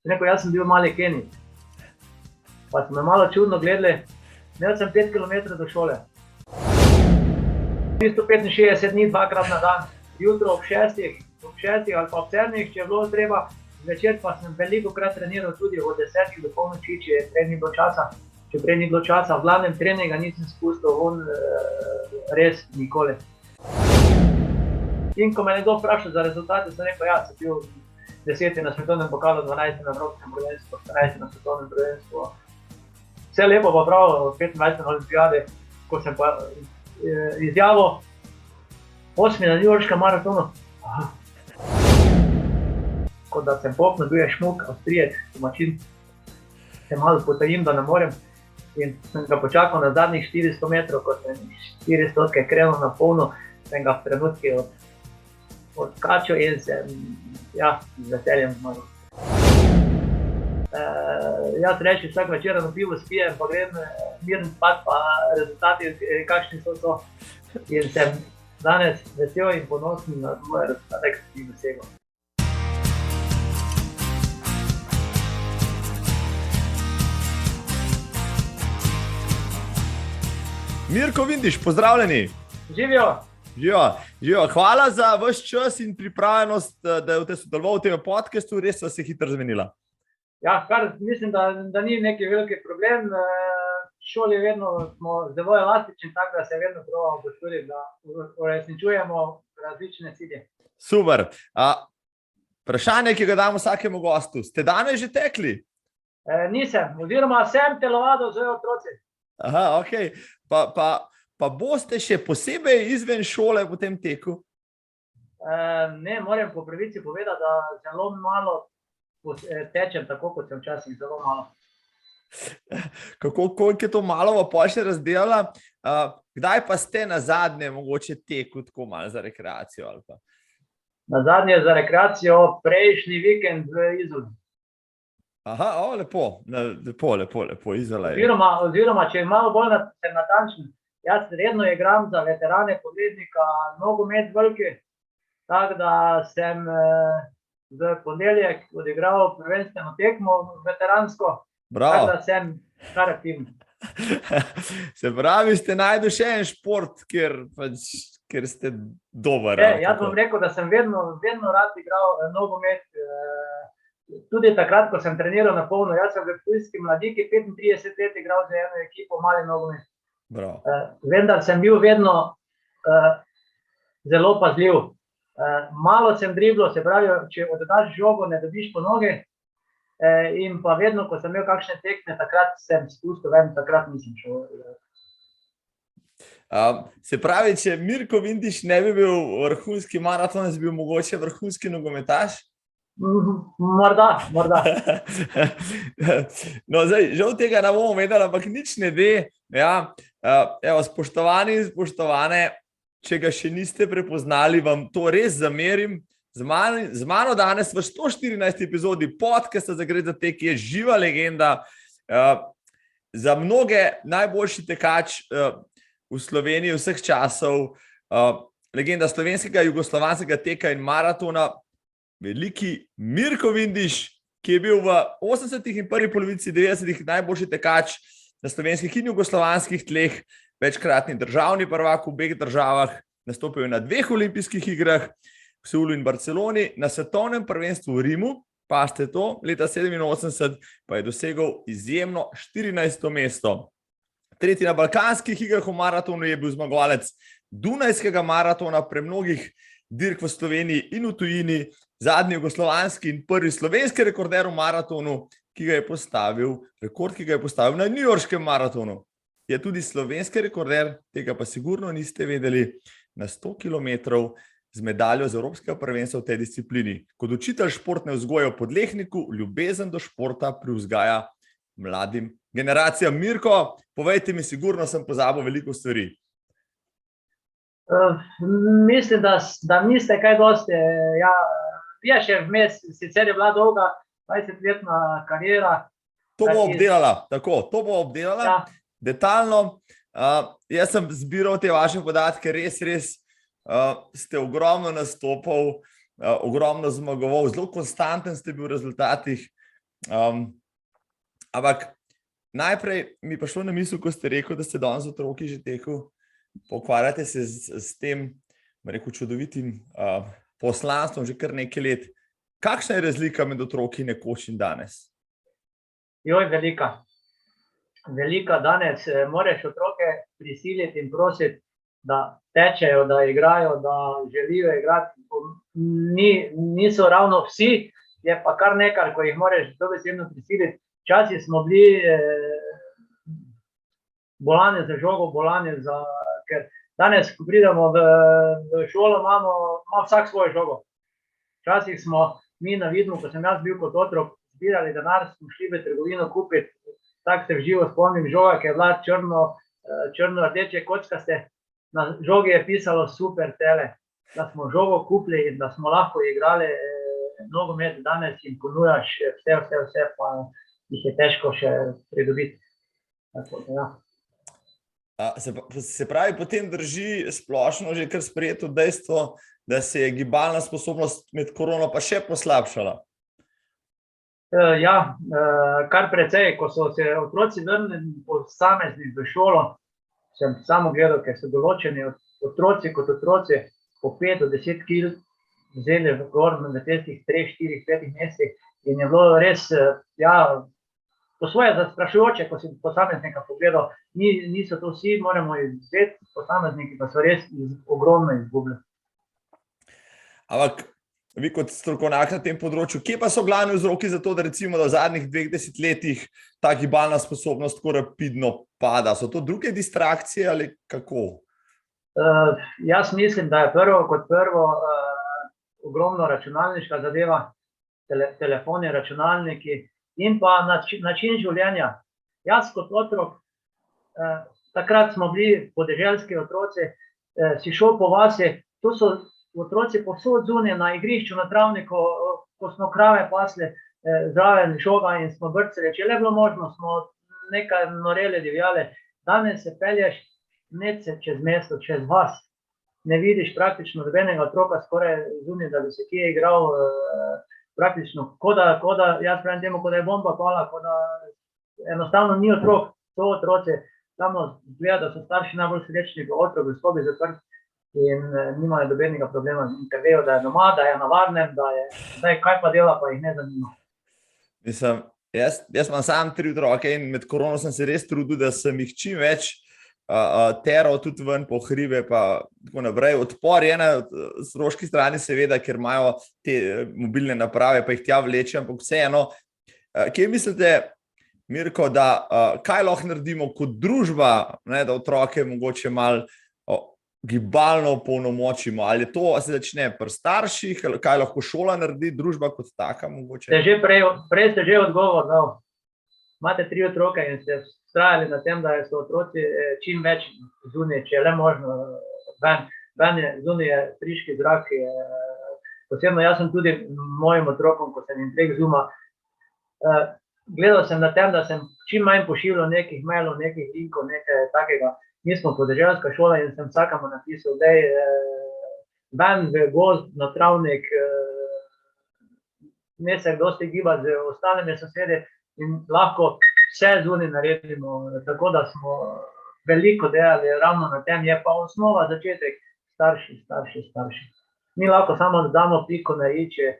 Rekel, jaz sem bil mali Kenij. Pa so me malo čudno gledali. Imel sem 5 km do šole. 365 dni, 2-krat na dan. Jutro ob 6 ali pa ob 7, če je bilo treba. Zvečer pa sem velikokrat treniral tudi od 10 do polnoči, če prej ni bilo časa. Če prej ni bilo časa, v glavnem treninga nisem spustil res nikoli. In ko me nekdo vprašal za rezultate, sem rekel, ja, sem bil 10 na svetovnem pokalu, 12 na evropskem prvenstvu, 14 na svetovnem prvenstvu. Vse lepo pa prav, 25 na olimpijade, ko sem pa izjavil 8 na newyorškem maratonu. Kot da sem popno, bil je Šmuk, Avstrijec, domačin. Se malo potajim, da ne morem. In sem ga počakal na zadnjih 400 metrov, ko sem 400 krenil na polno, sem ga v trenutki odskačil in sem, ja, z veseljem zmagal. Jaz reči vsak večer na pivo spijem, pa grem miren spat, pa rezultati, kakšni so to. In sem danes vesel in ponosen na moje rezultate, ki sem jih dosegel. Mirko Vindiš, pozdravljeni. Živijo. Živijo. Hvala za vaš čas in pripravljenost, da ste sodelovali v tem podcastu, res vas je hitro zmenila. Ja, mislim, da ni neki veliki problem. V šoli vedno smo zelo elastični, tako da se vedno probamo potruditi, da uresničujemo različne cilje. Super. Vprašanje, ki ga damo vsakemu gostu. Ste danes že tekli? Nisem, oziroma sem telovadil z otroci. Aha, okej. Pa boste še posebej izven šole v tem teku? Ne, moram po pravici povedati, da zelo malo tečem, tako kot sem včasih, zelo malo. Koliko je to malo pa še razdelala? Kdaj pa ste na zadnje mogoče teku tako malo za rekreacijo? Ali pa? Na zadnje za rekreacijo prejšnji vikend v Izoli. Aha, lepo, Izola je. Oziroma, če je malo bolj natančen, jaz redno igram za veterane podlednika nogomet veliki, tako da sem v ponedeljek odigral prvenstveno tekmo veteransko, Bravo. tako da sem kar aktivni. Se pravi, ste našli še en šport, kjer ste dober. Jaz bom rekel, da sem vedno rad igral nogomet. Tudi takrat, ko sem treniral na polno, jaz sem v ptujski mladiki 35 let igral za eno ekipo mali nogomet. Vendar sem bil vedno zelo pazljiv. Malo sem driblal, se pravi, če oddaš žogo, ne dobiš po noge. In pa vedno, ko sem imel kakšne tekme, takrat sem spustil ven, takrat nisem šel. Se pravi, če Mirko Vindiš ne bi bil vrhunski maraton, bi bil mogoče vrhunski nogometaš? Morda. No, zdaj, žal tega ne bomo vedeli, ampak nič ne ve. Ja, evo, spoštovani in spoštovane, če ga še niste prepoznali, vam to res zamerim. Z mano danes v 114. epizodi podcasta Zagret za tek je živa legenda. Za mnoge najboljši tekač v Sloveniji vseh časov, legenda slovenskega jugoslovanskega teka in maratona, veliki Mirko Vindiš, ki je bil v 80. in prvi polovici 90. najboljši tekač na slovenskih in jugoslovanskih tleh, večkratni državni prvak v obeh državah, nastopil je na 2 olimpijskih igrah, v Seulu in Barceloni, na svetovnem prvenstvu v Rimu, pa ste to, leta 87, pa je dosegel izjemno 14. mesto. Tretji na balkanskih igrah v maratonu je bil zmagovalec Dunajskega maratona, premnogih dirk v Sloveniji in v tujini, zadnji jugoslovanski in prvi slovenski rekorder v maratonu, rekord, ki ga je postavil na newyorškem maratonu. Je tudi slovenski rekorder, tega pa sigurno niste vedeli, na 100 km z medaljo z Evropskega prvenstva v tej disciplini. Kot učitelj športne vzgoje v Podlehniku, ljubezen do športa privzgaja mladim generacijam. Mirko, povejte mi, sigurno sem pozabil veliko stvari. Mislim, da niste kaj dosti. Je še vmes, sicer je bila dolga 20-letna kariera. To bo obdelala, detaljno. Jaz sem zbiral te vaše podatke, res ste ogromno nastopal, ogromno zmagoval, zelo konstanten ste bil v rezultatih. Ampak najprej mi pa šlo na misel, ko ste rekel, da ste danes z otroki že tekel, pokvarjate se s tem, rekel, čudovitim poslanstvom že kar nekaj let. Kakšna je razlika med otroki nekoč in danes? Velika. Velika. Danes moraš otroke prisiliti in prositi, da tečejo, da igrajo, da želijo igrati. Niso ravno vsi, je pa kar nekaj, ko jih moraš dobesedno prisiliti. Včasih smo bili bolani za žogo, ker danes, ko pridemo v šolo, ima vsak svojo žogo. Včasih smo mi na Vidmu, ko sem jaz bil kot otrok, zbirali denar, smo šli v trgovino kupiti, tako se v živo spomnim, žoga, ki je bila črno-rdeče kockaste, na žogi je pisalo Super Tele, da smo žogo kupili in da smo lahko igrali nogomet. Danes jim ponujaš vse, pa jih je težko še pridobiti. Tako, ja. Se pravi, potem drži splošno že kar sprejeto dejstvo, da se je gibalna sposobnost med korono pa še poslabšala? Ja, kar precej. Ko so se otroci vrnili posamezni v šolo, sem samo gledal, ker so določeni otroci kot otroci po 5 do 10 kil vzeli v gor v tistih 3, 4, 5 mesecih in je bilo res, po svoje zastrašujoče, ko si posameznika pogledal. Niso to vsi, moramo izvzeti, posamezniki pa so res ogromno izgubili. Ampak vi kot strokovnjak na tem področju, kje pa so glavni vzroki za to, da recimo v zadnjih 2 desetletjih ta gibalna sposobnost tako rapidno pada? So to druge distrakcije ali kako? Jaz mislim, da je prvo ogromno računalniška zadeva, telefoni, računalniki in pa način življenja. Jaz kot otrok, takrat smo bili podeželski otroci, si šel po vasi, tu so otroci povsod zunaj, na igrišču, na travniku, ko smo krave pasli, zraven žoga in smo brcali. Če le bilo možno, smo nekaj noreli, divjali. Danes se pelješ čez mesto, čez vas. Ne vidiš praktično nobenega otroka skoraj zunaj, da bi se kje igral, praktično, jaz pravim temu, ko da je bomba pala, ko da enostavno ni otrok, so otroci. Samo gleda, da so starši najbolj srečni, ko otrok v sobi zaprt in nimajo dobenega problema, ker vejo, da je doma, da je na varnem, kaj pa dela, pa jih ne zanima. Mislim, jaz imam sam 3 otroke in med korono sem se res trudil, da sem jih čim več teral tudi ven po hribe, pa tako naprej. Odpor je na stroški strani seveda, ker imajo te mobilne naprave, pa jih tja vlečem, ampak vseeno. Kje mislite, Mirko, da kaj lahko naredimo kot družba, da otroke mogoče malo gibalno polnomočimo? Ali to se začne pri starših, kaj lahko šola naredi, družba kot taka mogoče? Prej ste že odgovor dal. Imate 3 otroke in ste vztrajali na tem, da so otroci čim več zunaj, če je le možno ven. Zunaj je friški zrak. Posebno jaz sem tudi mojim otrokom, ko sem jim prek Zooma, gledal sem na tem, da sem čim manj pošiljal nekih mailov, nekih linkov, nekaj takega. Mi smo podeželska šola in sem vsakemu napisal, ven v gozd, na travnik, ne se dosti giba z ostalimi sosedi in lahko vse zunaj naredimo, tako da smo veliko delali ravno na tem, je pa osnova začetek starši. Mi lahko samo damo piko na i, če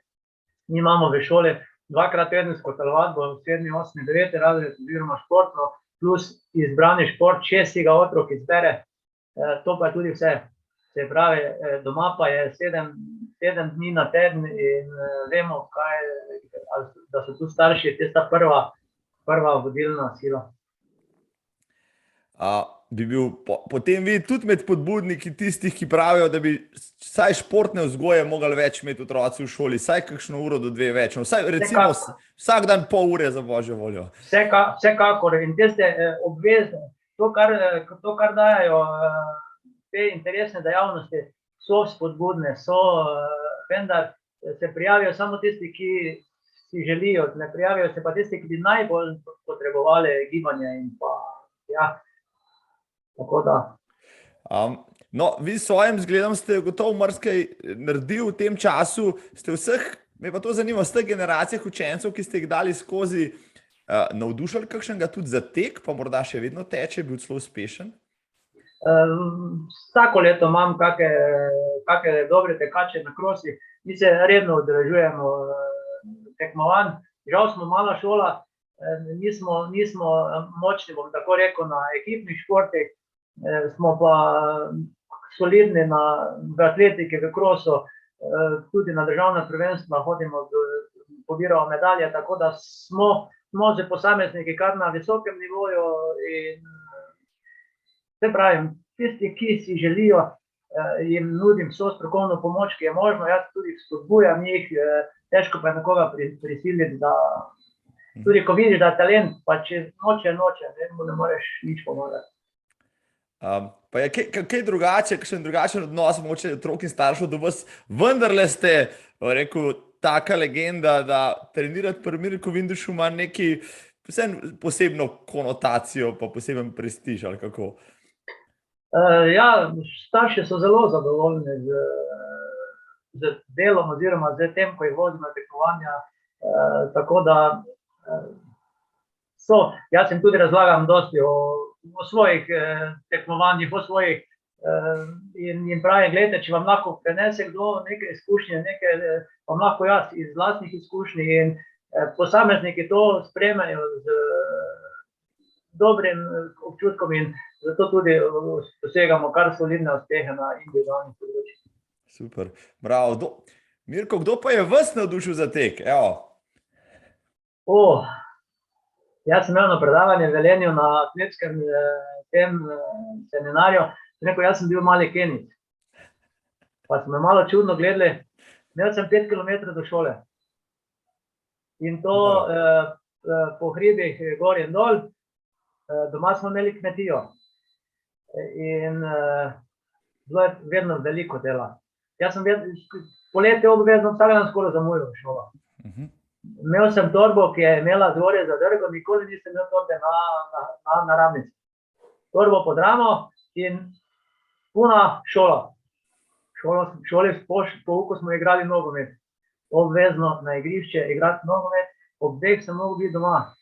mi imamo v šoli 2-krat tedensko telovadbo, 7., 8., 9. razred oziroma športno, plus izbrani šport, če si ga otrok izbere, to pa je tudi vse. Se pravi, doma pa je 7 dni na teden in vemo, da so tu starši, tista prva vodilna sila. Bi bil potem vi tudi med podbudniki tistih, ki pravijo, da bi vsaj športne vzgoje mogli več imeti otroci v šoli, vsaj kakšno uro do 2 več, vsaj recimo vsak dan pol ure za božjo voljo. Vsekakor in tiste obvezne, to kar dajajo te interesne dejavnosti, so spodbudne, vendar se prijavijo samo tisti, ki si želijo, ne prijavijo se pa tisti, ki bi najbolj potrebovali gibanje in pa, tako da. No, vi s svojim zgledom ste gotovo marsikaj naredili v tem času, ste vseh Me pa to zanima, z teh generacijah učencev, ki ste jih dali skozi, navdušali kakšnega tudi za tek, pa morda še vedno teče, bil celo uspešen? Vsako leto imam kake dobre tekače na krosih. Mi se redno udeležujemo tekmovanj. Žal smo mala šola, nismo močni, bom tako rekel, na ekipnih športih, smo pa solidni v atletiki, v krosu, tudi na državna prvenstva hodimo, pobiramo medalje, tako da smo že posamezniki kar na visokem nivoju in se pravim, tisti, ki si želijo, jim nudim vso strokovno pomoč, ki je možno, jaz tudi spodbujam jih, težko pa je nekoga prisiliti, da tudi ko vidiš, da je talent, pa če noče, ne moreš nič pomagati. Pa je kaj drugače, kakšen drugačen odnos mogoče otrok in staršev do vas, vendarle ste, rekel, taka legenda, da trenirati pri Mirku Vindušu ima neki posebno konotacijo, pa poseben prestiž, ali kako? Ja, starši so zelo zadovoljni z delom oziroma z tem, ko jih vodim na tekmovanja, tako da jaz jim tudi razlagam dosti o svojih tekmovanjih, o svojih in jim pravim, gledajte, če vam lahko prenese kdo neke izkušnje, vam lahko jaz iz lastnih izkušnji in posamezniki to sprejmejo z dobrim občutkom in zato tudi dosegamo kar solidne uspehe na individualnih področjih. Super, bravo. Mirko, kdo pa je vas navdušil za tek? Jaz sem imel na predavanje v Velenju na atletskem seminarju, jaz sem bil mali Kenic. Pa so me malo čudno gledali, imel sem 5 kilometrov do šole. In to po hribih gor in dol, doma smo imeli kmetijo. In bilo je vedno veliko dela. Jaz sem poletje obvezno vsak dan skoraj zamujal v šolo. Imel sem torbo, ki je imela zgoraj zadrgo, nikoli nisem imel torbe na ramnici. Torbo pod ramo in puna šola. Šoli po pouku smo igrali nogomet. Obvezno na igrišče igrati nogomet, ob 2 sem mogel biti doma.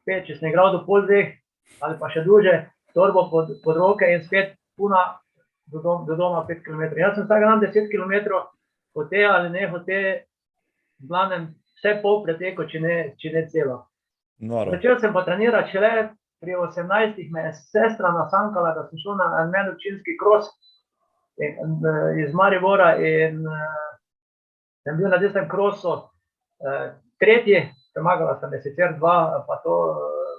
Spet, če sem igral do pol 2 ali pa še druže, torbo pod roke in spet puna do doma 5 km. Jaz sem vsak dan 10 km hote ali ne hote, v glavnem vse pol preteko, če ne celo. Začel sem pa trenirati šele pri 18 me je sestra nasankala, da sem šel na medobčinski kros iz Maribora in sem bil na tistem krosu tretji, premagala sem sicer 2, pa to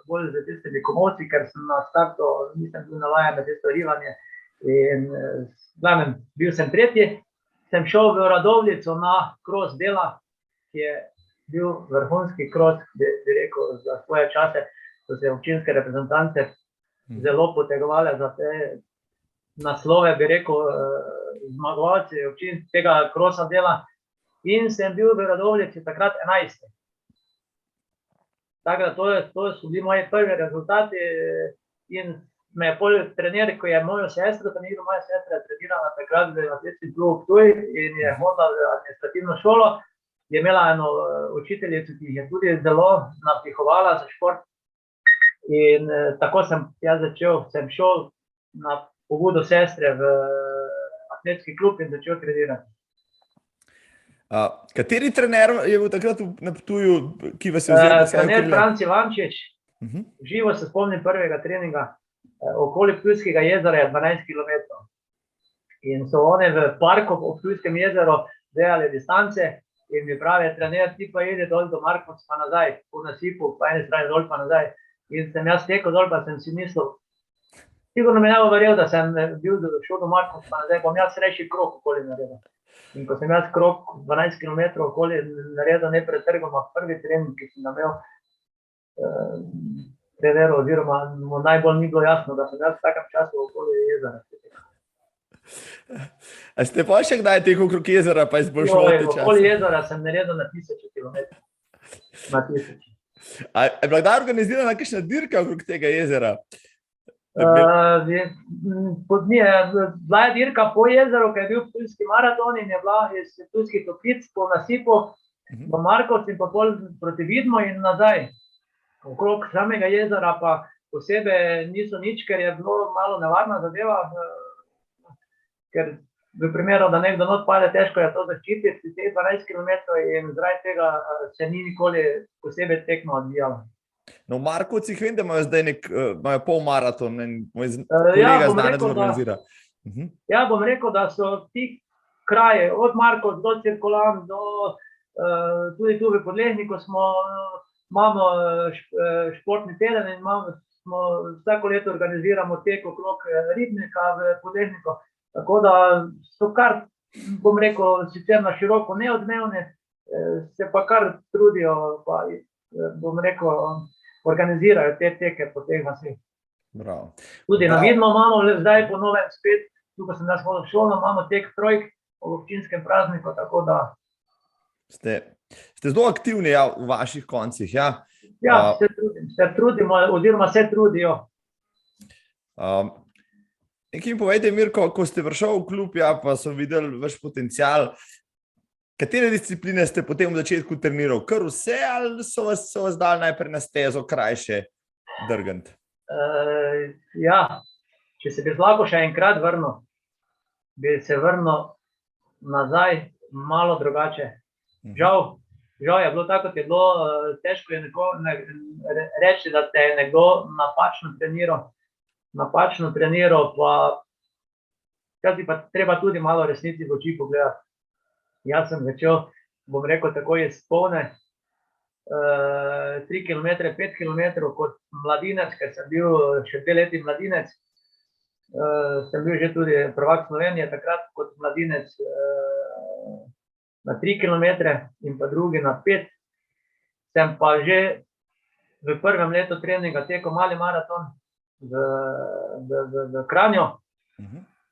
bolj za tistimi komovci, ker sem na startu, nisem bil navajen na tisto rivanje in glavnem, bil sem tretji, sem šel v Radovljico na kros dela, ki je bil vrhunski kros, bi rekel, za svoje čase, so se občinske reprezentance zelo potegovale za te naslove, bi rekel, zmagovalci tega krosa dela in sem bil v Radovljici takrat 11. Tako da to so bili moji prvi rezultati in me je pol trener, ko je mojo sestro treniral, moja sestra je trenirala takrat v atletski klub Ptuj in je hodila v administrativno šolo, je imela eno učiteljico, ki je tudi zelo napihovala za šport in tako sem jaz sem šel na pobudo sestre v atletski klub in začel trenirati. Kateri trener je bil takrat na Ptuju, ki vas je vzel? Trener Franci Vančič, živo se spomnim prvega treninga, okoli Ptujskega jezera je 12 km. In so oni v parku ob Ptujskem jezeru delali distance in mi pravi, trener, ti pa jedi dol do Markovca pa nazaj, po nasipu, pa ene strani dol pa nazaj. In sem jaz tekel dol, pa sem si mislil, sigurno mi ne bo verjel, da sem šel do Markovca pa nazaj, bom jaz reči krog okoli naredil. In ko sem jaz krog 12 km okoli naredil nepretrgoma prvi trening, ki sem imel treneru, oziroma mu najbolj ni bilo jasno, da sem jaz v takem času okoli jezera. A ste pa še kdaj tekel okrog jezera, pa izboljšal te čase? Okoli jezera sem naredil na 1000 km. Na 1000. A je bila kdaj organizirana kakšna dirka okrog tega jezera? Bila je dirka po jezeru, ker je bil Ptujski maraton in je bila iz Ptujskih Toplic po nasipu v Markovci in pa pol proti Vidmu in nazaj. Okrog samega jezera pa posebej niso nič, ker je bilo malo nevarna zadeva, ker v primeru, da nekdo not pade, težko je to zaščititi, teh 12 km in zaradi tega se ni nikoli posebej tekma odvijala. No, v Markovcih vem, da imajo zdaj imajo polmaraton in moj Ja, kolega bom znanec rekel, organizira. Ja, bom rekel, da so ti kraje, od Markovc do Cirkulan, tudi tu v Podlehniku imamo športni teden in vsako leto organiziramo tek okrog Ribnika v Podlehniku. Tako da so kar, bom rekel, sicer na široko neodmevne, se pa kar trudijo, pa bom rekel, organizirajo te teke po teh vaseh. Bravo. Tudi na Vidmu imamo zdaj po novem spet, tukaj sem jaz hodil v šolo, imamo tek trojk v občinskem prazniku, tako da... Ste zelo aktivni v vaših koncih, ja? Ja, se trudimo, oziroma se trudijo. Nekaj mi povejte, Mirko, ko ste prišel v klub, ja, pa so videli vaš potencial, katere discipline ste potem v začetku treniral? Kar vse ali so vas dali najprej na stezo krajše drgant? Ja, če se bi lahko še enkrat vrnil, bi se vrnil nazaj malo drugače. Žal je bilo tako, kot je bilo, težko je reči, da te je nekdo napačno treniral, pa treba tudi malo resnici v oči pogledati. Jaz sem začel, bom rekel, tako iz polne 3 km, 5 km kot mladinec, ker sem bil še 2 leti mladinec. Sem bil že tudi prvak Slovenije, takrat kot mladinec na 3 km in pa drugi na 5. Sem pa že v prvem letu treninga tekel mali maraton v Kranju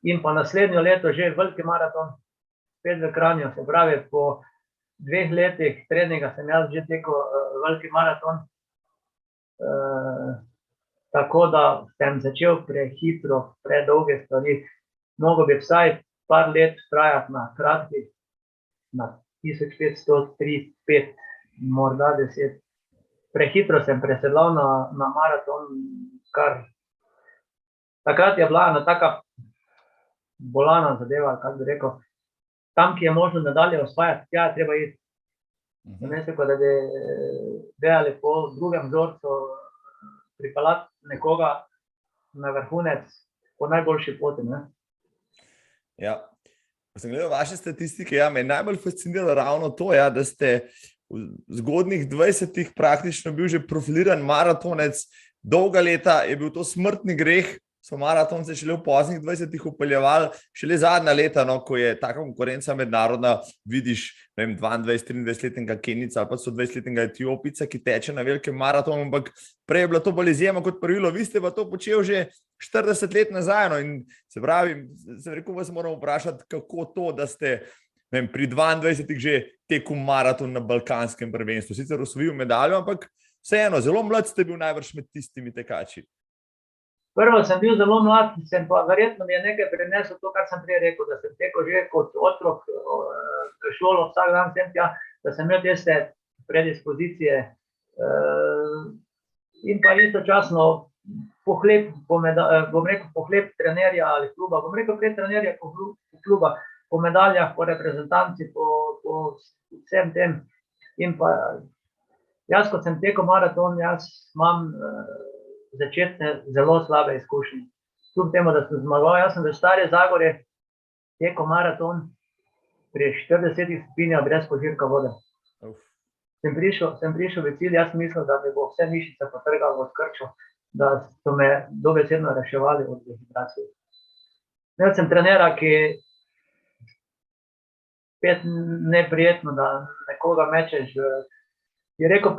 in pa naslednjo leto že veliki maraton spet v Kranju. Se pravi, po 2 letih treninga sem jaz že tekel veliki maraton. Tako da sem začel prehitro, predolge stvari. Mogo bi vsaj par let trajati na kratkih, na 1500, 3, 5, morda 10. Prehitro sem presedlal na maraton, kar takrat je bila ena taka bolana zadeva, kako bi rekel. Tam, ki je možno nadalje osvajati, tja je treba iti. Namesto, da bi delali po drugem vzorcu, pripeljati nekoga na vrhunec po najboljši poti. Ne? Ja, ko sem gledal vaše statistike, ja, me je najbolj fasciniralo ravno to, ja, da ste v zgodnjih 20-ih praktično bil že profiliran maratonec. Dolga leta je bil to smrtni greh, so maratonce šele v poznih 20-ih upeljevali, šele zadnja leta, no, ko je taka konkurenca mednarodna, vidiš, ne vem, 22-23-letnega Kenijca ali pa 120-letnega Etiopica, ki teče na velikem maratonu, ampak prej je bila to bolj izjema kot pravilo, vi ste pa to počel že 40 let nazaj, no, in se pravi, sem rekel, vas moram vprašati, kako to, da ste, ne vem, pri 22-ih že tekel maraton na balkanskem prvenstvu, sicer osvojil medaljo, ampak vseeno, zelo mlad ste bil najbrž med tistimi tekači. Prvo sem bil zelo mlad, sem pa verjetno mi je nekaj prinesel to, kar sem prej rekel, da sem tekel že kot otrok v šolo vsak dan sem tja, da sem imel tiste predispozicije in pa istočasno pohlep trenerja ali kluba, bom rekel pred trenerja kluba, po medaljah, po reprezentanci, po vsem tem. In pa jaz, ko sem tekel maraton, jaz imam začetne zelo slabe izkušnje. Kljub temu, da sem zmagal, jaz sem v Stari Zagori tekel maraton pri 40 stopinjah brez požirka vode. Sem prišel v cilj, jaz mislil, da mi bo vse mišice potrgalo od krčo, da so me dobesedno reševali od dehidracije. Imel sem trenera, ki spet neprijetno, da nekoga mečeš. Je rekel,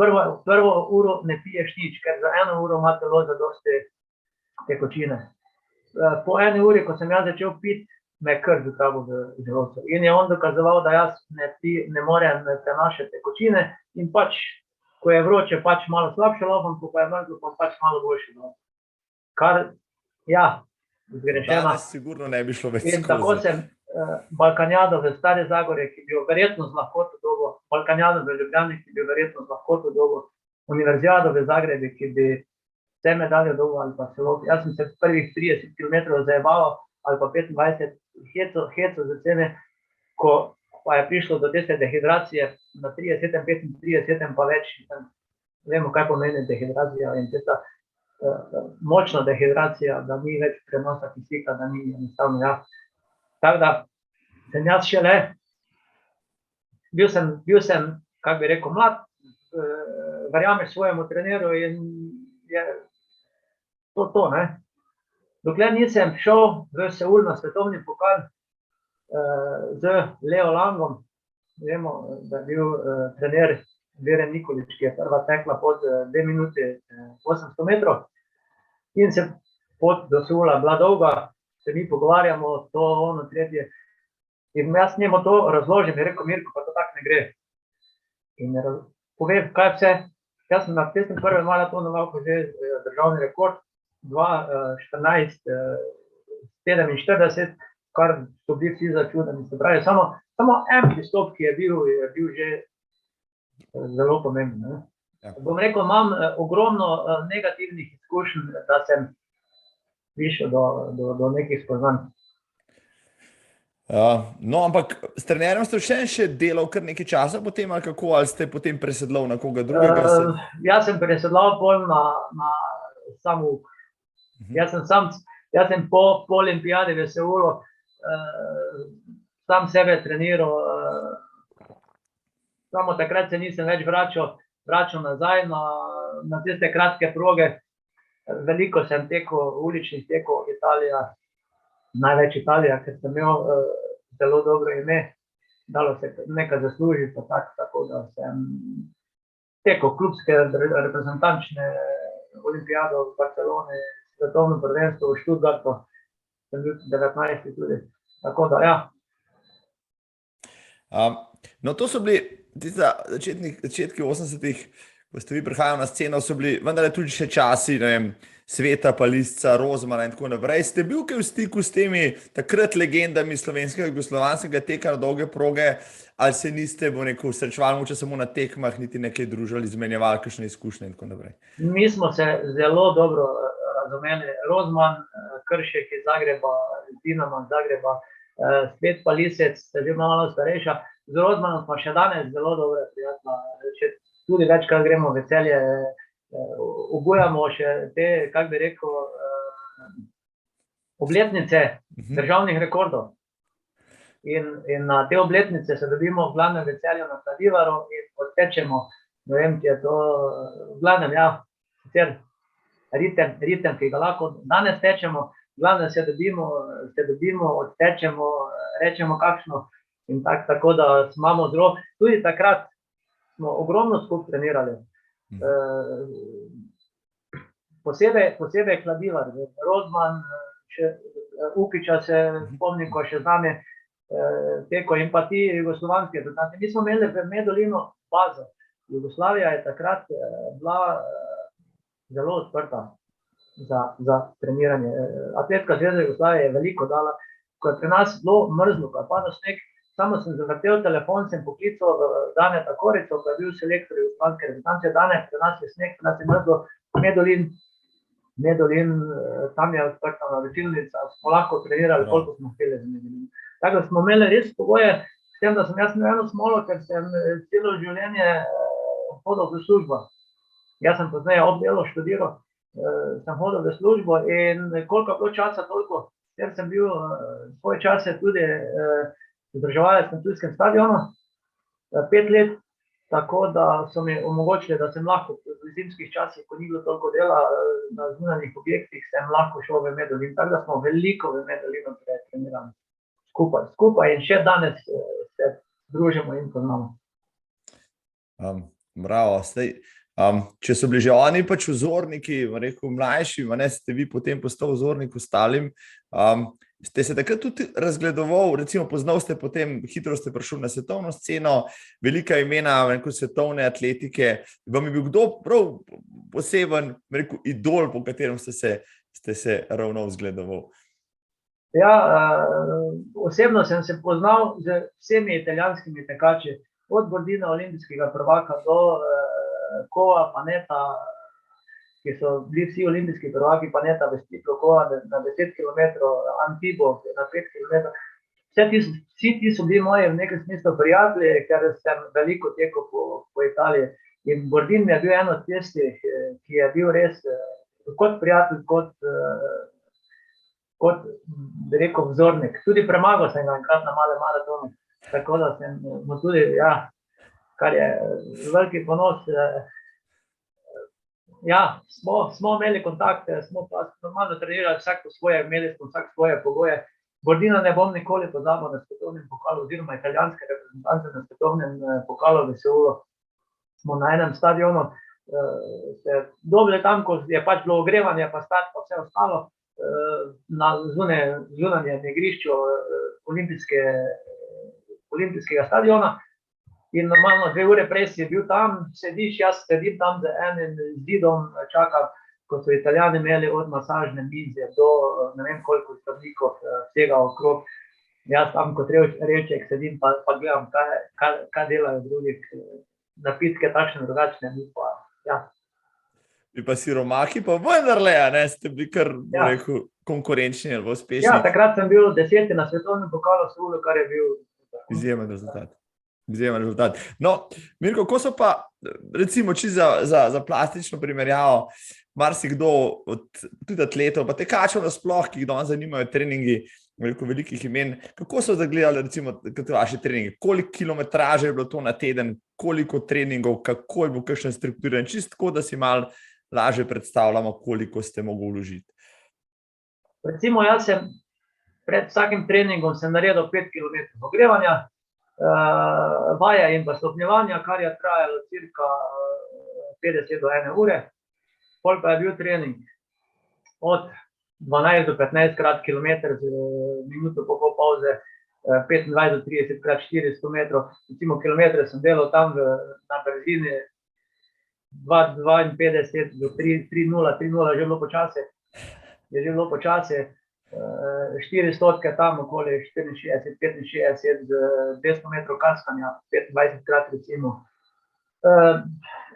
prvo uro ne piješ nič, ker za 1 uro ima telo zadosti tekočine. Po 1 uri, ko sem jaz začel piti, me je kar zatrabo v želodcu. In je on dokazoval, da jaz ne morem prenašati tekočine in pač, ko je vroče, pač malo slabše lopam, ko pa je mrzlo, pa pač malo boljše lopam. Kar, ja, zgrešena. Danes sigurno ne bi šlo več in skozi. Balkanjado v Stari Zagorje, ki bi jo verjetno z lahkoto dobil, Balkanjado v Ljubljani, ki bi jo verjetno z lahkoto dobil, Univerzijado v Zagrebi, ki bi vse medalje dobil ali pa celo. Jaz sem se v prvih 30 km zajebaval ali pa 25 heco za cene, ko pa je prišlo do tiste dehidracije na 30, 35 pa več. Vemo, kaj pomeni dehidracija in tista močna dehidracija, da ni več prenosa kisika, da ni enostavno ja. Tako da sem jaz šele, bil sem, kako bi rekel, mlad, verjameš svojemu trenerju in je to, ne. Dokler nisem šel v Seul na svetovni pokal z Leo Langom, vemo, da je bil trener Vere Nikolič, ki je prva tekla pod 2 minuti 800 metrov in se pot do Seula bila dolga, se mi pogovarjamo, to, ono, tretje. In jaz njemu to razložim, je rekel, Mirko, pa to tako ne gre. In povem, kaj vse. Jaz sem na tistem prvem maratonu lahko že državni rekord, 2:14:47, kar so bili vsi začudeni. Se pravi, samo en pristop, ki je bil že zelo pomemben, ne. Ja. Bom rekel, imam ogromno negativnih izkušenj, da sem prišel do nekih spoznanj. No, ampak s trenerjem ste še delal kar nekaj časa potem, ali kako, ali ste potem presedlal na koga drugega? Jaz sem presedlal pol na samouk. Jaz sem po olimpijadi v Seulu sam sebe treniral, samo takrat se nisem več vračal nazaj na tiste kratke proge. Veliko sem tekel, uličnih tekov, Italija, največ Italija, ker sem imel zelo dobro ime, dalo se nekaj zaslužiti, tako da sem tekel klubske reprezentančne, olimpijado v Barceloni, svetovno prvenstvo v Stuttgartu, sem bil 19 tudi, tako da ja. No, to so bili začetki 80-ih, ko ste vi prihajali na sceno, so bili vendarle tudi še časi, ne vem, Sveta, Palisca, Rozmana in tako naprej. Ste bil kaj v stiku s temi takrat legendami slovenskega jugoslovanskega teka na dolge proge, ali se niste, bom rekel, srečevali mogoče samo na tekmah, niti nekaj družili, izmenjevali kakšne izkušnje in tako naprej? Mi smo se zelo dobro razumeli. Rozman, Kršek iz Zagreba, Dinama iz Zagreba, spet Palisec, je bil malo starejša. Z Rozmanom smo še danes zelo dobre prijatelja. Tudi večkrat gremo v Celje, obujamo še te, kako bi rekel, obletnice državnih rekordov. In na te obletnice se dobimo v glavnem v Celju na Kladivaru in odtečemo, ne vem, ki je to, v glavnem, ja, sicer ritem, ki ga lahko danes tečemo, v glavnem se dobimo, odtečemo, rečemo kakšno in tako da imamo zelo, tudi takrat smo ogromno skupaj trenirali. Posebej Kladivar, Rozman, Ukića se spomnim, ko še z nami teko in pa ti jugoslovanski. Mi smo imeli v Medulinu bazo. Jugoslavija je takrat bila zelo odprta za treniranje. Atletska zveza Jugoslavije je veliko dala, ko je pri nas bilo mrzlo, ko je padal sneg, samo sem zavrtel telefon, sem poklical Daneta Korico, ko je bil selektor jugoslovanske reprezentance. Danes pri nas je sneg, pri nas je mrzlo, Medulin, tam je odprta navitilnica, smo lahko trenirali, koliko smo hteli z Medulin. Tako da smo imeli res pogoje, s tem, da sem jaz imel eno smolo, ker sem celo življenje hodil v službo. Jaz sem pozneje ob delu študiral, sem hodil v službo in koliko je bilo časa toliko, ker sem bil svoje čase tudi vzdrževalec na tujskem stadionu, 5 let, tako da so mi omogočili, da sem lahko v zimskih časih, ko ni bilo toliko dela na zunanjih objektih, sem lahko šel v Medulin, tako da smo veliko v Medulinu trenirali skupaj in še danes se družimo in poznamo. Bravo, če so bili že oni pač vzorniki, rekel mlajši, ste vi potem postal vzornik ostalim, ste se takrat tudi razgledoval, recimo poznal ste potem, hitro ste prišli na svetovno sceno, velika imena, rekel, svetovne atletike, vam je bil kdo prav poseben, rekel, idol, po katerem ste se ravno vzgledoval? Ja, osebno sem se poznal z vsemi italijanskimi tekači, od Bordina olimpijskega prvaka do Kova, Paneta, ki so bili vsi olimpijski prvaki, Paneta, Vestiplo, Kova na 10 km, Antibo na 5 km. Vsi ti so bili moji v nekem smislu prijatelji, ker sem veliko tekel po Italiji. In Bordin mi je bil eno od tistih, ki je bil res kot prijatelj, kot bi rekel, vzornik. Tudi premagal sem ga enkrat na male maratonu, tako da sem mu tudi, ja, kar je veliki ponos. Ja, smo imeli kontakte, smo pa normalno trenirali vsak po svoje, imeli smo vsak svoje pogoje. Bordina ne bom nikoli pozabil na svetovnem pokalu oziroma italijanske reprezentance na svetovnem pokalu v Seulu. Smo na enem stadionu se dobili tam, ko je pač bilo ogrevanje, pa start, pa vse ostalo, na zunanjem igrišču olimpijskega stadiona. In normalno 2 ure prej si bil tam, sediš, jaz sedim tam z enim zidom, čakam, ko so Italijani imeli od masažne mize do ne vem koliko stavnikov vsega okrog. Jaz tam kot reček sedim, pa gledam, kaj delajo drugih, napitke takšne drugačne, mi pa, ja. Vi pa siromaki, pa vendarle, ne, ste bili kar, bo rekel, konkurenčni ali uspešni. Ja, takrat sem bil 10. na svetovnem pokalu v Seulu, kar je bil izjemen rezultat. Izjemen rezultat. No, Mirko, ko so pa, recimo, za plastično primerjavo, marsikdo od tudi atletov, pa tekačev nasploh, ki jih danes zanimajo treningi velikih imen, kako so zagledali, recimo, kot vaši treningi? Koliko kilometraže je bilo to na teden, koliko treningov, kako je bil kakšen strukturiran, čisto tako, da si malo lažje predstavljamo, koliko ste mogli vložiti? Recimo, jaz sem pred vsakim treningom sem naredil 5 km ogrevanja, vaje in pa stopnjevanja, kar je trajalo cirka 50 do 1 ure. Pol pa je bil trening od 12 do 15 krat kilometer z minuto po pol pauze, 25 do 30 krat 400 metrov. Recimo kilometre sem delal tam na brzini 2,52 do 3,0, že bilo počasi. Je že bilo počasi. 400 tam okoli 64, 65 z 200 metrov kaskanja, 25 krat recimo.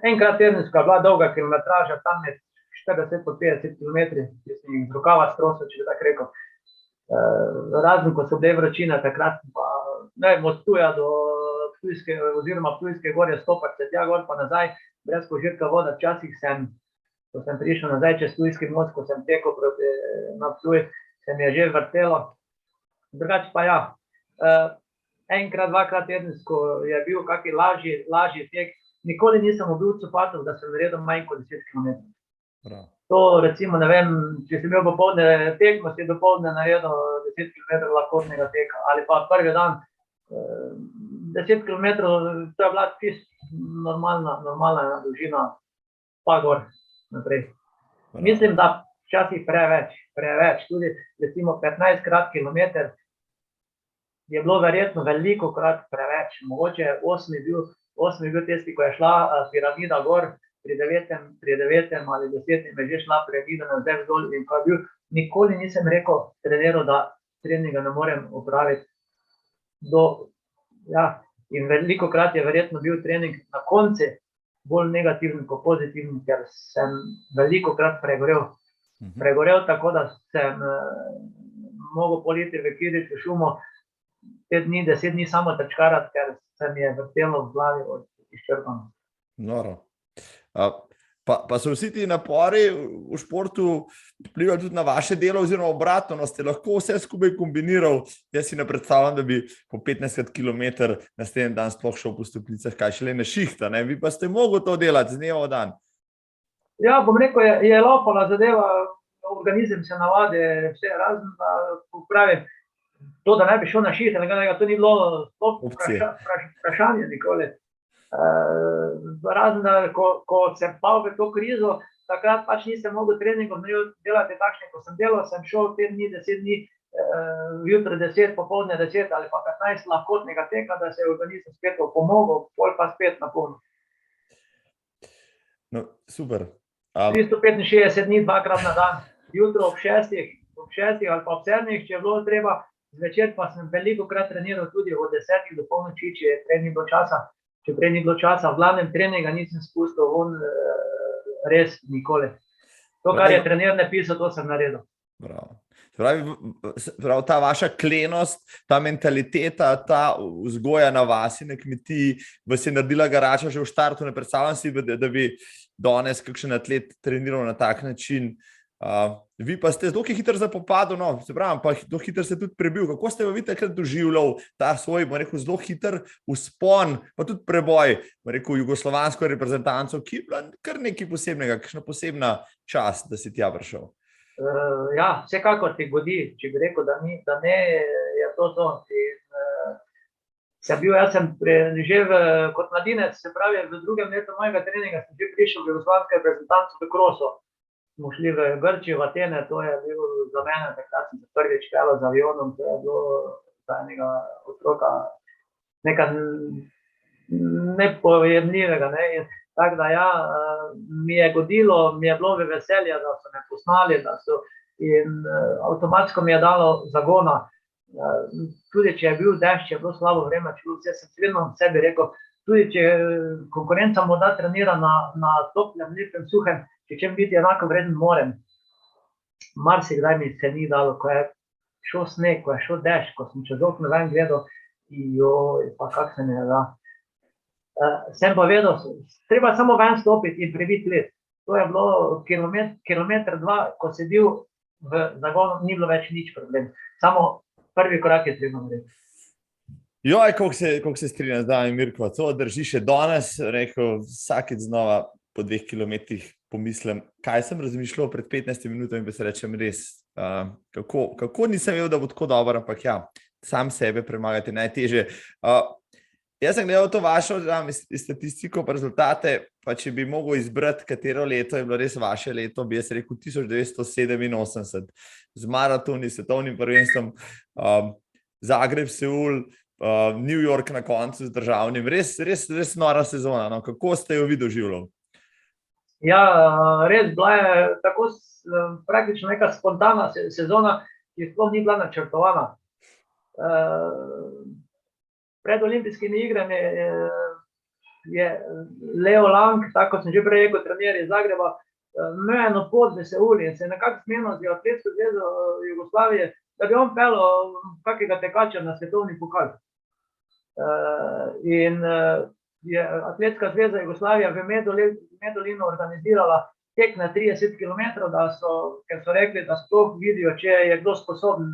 Enkrat tedensko je bila dolga kilometraža, tam je 40 po 50 km, ki sem jih z rokava strosel, če bi tako rekel. Razen, ko so bile vročine, takrat pa ne vem, od Ptuja do Ptujske oziroma Ptujske gorje stopati se tja gor pa nazaj, brez požirka voda. Včasih ko sem prišel nazaj čez Ptujski most, ko sem tekel na Ptuj, se mi je že vrtelo. Drugače pa ja, enkrat, dvakrat tedensko je bil kaki lažji tek. Nikoli nisem obil copatov, da sem naredil manj kot 10 km. To recimo, ne vem, če sem imel popoldne tekmo, si dopoldne naredil 10 km lahkotnega teka. Ali pa prvi dan 10 km, to je bila normalna dolžina, pa gor naprej. Mislim, da včasih preveč, tudi recimo 15 krat kilometer je bilo verjetno veliko krat preveč. Mogoče 8 je bil tisti, ko je šla piramida gor, pri 9. ali 10. je že šla piramida nazaj vzdolj in ko je bil, nikoli nisem rekel treneru, da treninga ne morem opraviti in veliko krat je verjetno bil trening na konci bolj negativen kot pozitiven, ker sem veliko krat pregorel, tako da sem mogel politi v Kidriču šumo 5 dni, 10 dni samo trčkarati, ker se mi je vrtelo v glavi od izčrpanosti. Noro. Pa so vsi ti napori v športu vplivali tudi na vaše delo oziroma obratno, ste lahko vse skupaj kombiniral? Jaz si ne predstavljam, da bi po 15 km naslednji dan sploh šel po stopnicah, kaj šele na šihta, ne? Vi pa ste mogli to delati z dneva v dan. Ja, bom rekel, je lopala zadeva, organizem se navadi, vse razen, da pravim, to, da ne bi šel na šihta, to ni bilo vprašanje nikoli. Razen, da ko sem pal v to krizo, takrat pač nisem mogel treningov delati takšne, ko sem delal, sem šel 5 dni, 10 dni, jutro 10, popoldne 10 ali pa 15 lahkotnega teka, da se je organizem spet opomogel, pol pa spet na polno. No, super. 365 dni, 2 krat na dan, jutro ob 6, ob 6 ali pa ob 7, če je bilo treba, zvečer pa sem veliko krat treniral tudi od 10 do polnoči, če prej ni bilo časa. V glavnem treninga nisem spustil res nikoli. To, kar je trener napisal, to sem naredil. Bravo. Pravi, ta vaša klenost, ta mentaliteta, ta vzgoja na vasi, na kmetiji, vas je naredila garača že v štartu, ne predstavljam si, da bi danes kakšen atlet treniral na tak način. Vi pa ste zelo hitro zapopadli, se pravim, pa zelo hitro ste tudi prebil. Kako ste vi takrat doživljali ta svoj, zelo hiter vzpon, pa tudi preboj, jugoslovansko reprezentanco, ki je bila kar nekaj posebnega, kakšna posebna čast, da si tja prišel? Ja, vsekakor ti godi, če bi rekel, da ne, je to. Jaz sem že kot mladinec, se pravi, v drugem letu mojega treninga sem že prišel v jugoslovansko reprezentanco v krosu. Smo šli v Grčijo, v Atene, to je bil za mene, takrat sem se prvič peljal z avionom, to je bilo za enega otroka nekaj nepojemljivega. Tako da ja, mi je godilo, mi je bilo v veselje, da so me poznali, in avtomatsko mi je dalo zagona. Tudi če je bil dež, če je bilo slabo vreme, jaz sem vedno sebi rekel, tudi če konkurenca morda trenira na toplem, lepem, suhem, če čem biti enako vreden morem. Marsikdaj mi se ni dalo, ko je šel sneg, ko je šel dež, ko sem čez okno ven gledal, pa kak se mi ne da. Sem pa vedel, treba samo ven stopiti in prebiti let. To je bilo kilometer, 2, ko si bil v zagonu, ni bilo več nič problem. Samo prvi korak je treba narediti. Joj, koliko se strinjam z vami, Mirko, to drži še danes, rekel, vsakič znova po 2 kilometrih pomislim, kaj sem razmišljal pred 15 minutami in pa se rečem res, kako nisem vedel, da bo tako dobro, ampak ja, sam sebe premagati najtežje. Jaz sem gledal to vašo statistiko, pa rezultate, pa če bi mogel izbrati, katero leto je bilo res vaše leto, bi jaz rekel 1987, z maratoni, svetovnim prvenstvom, Zagreb, Seul, New York na koncu z državnim, res nora sezona, no? Kako ste jo vi doživljali? Ja, res bila je tako praktično neka spontana sezona, ki sploh ni bila načrtovana. Pred olimpijskimi igrami je Leo Lang, tako sem že prej rekel, trener iz Zagreba, imel eno pot v Seul in se nekako smenil z Atletsko zvezo Jugoslavije, da bi on peljal kakega tekača na svetovni pokal. In je Atletska zveza Jugoslavija v Medulinu organizirala tek na 30 km, ker so rekli, da sploh vidijo, če je kdo sposoben,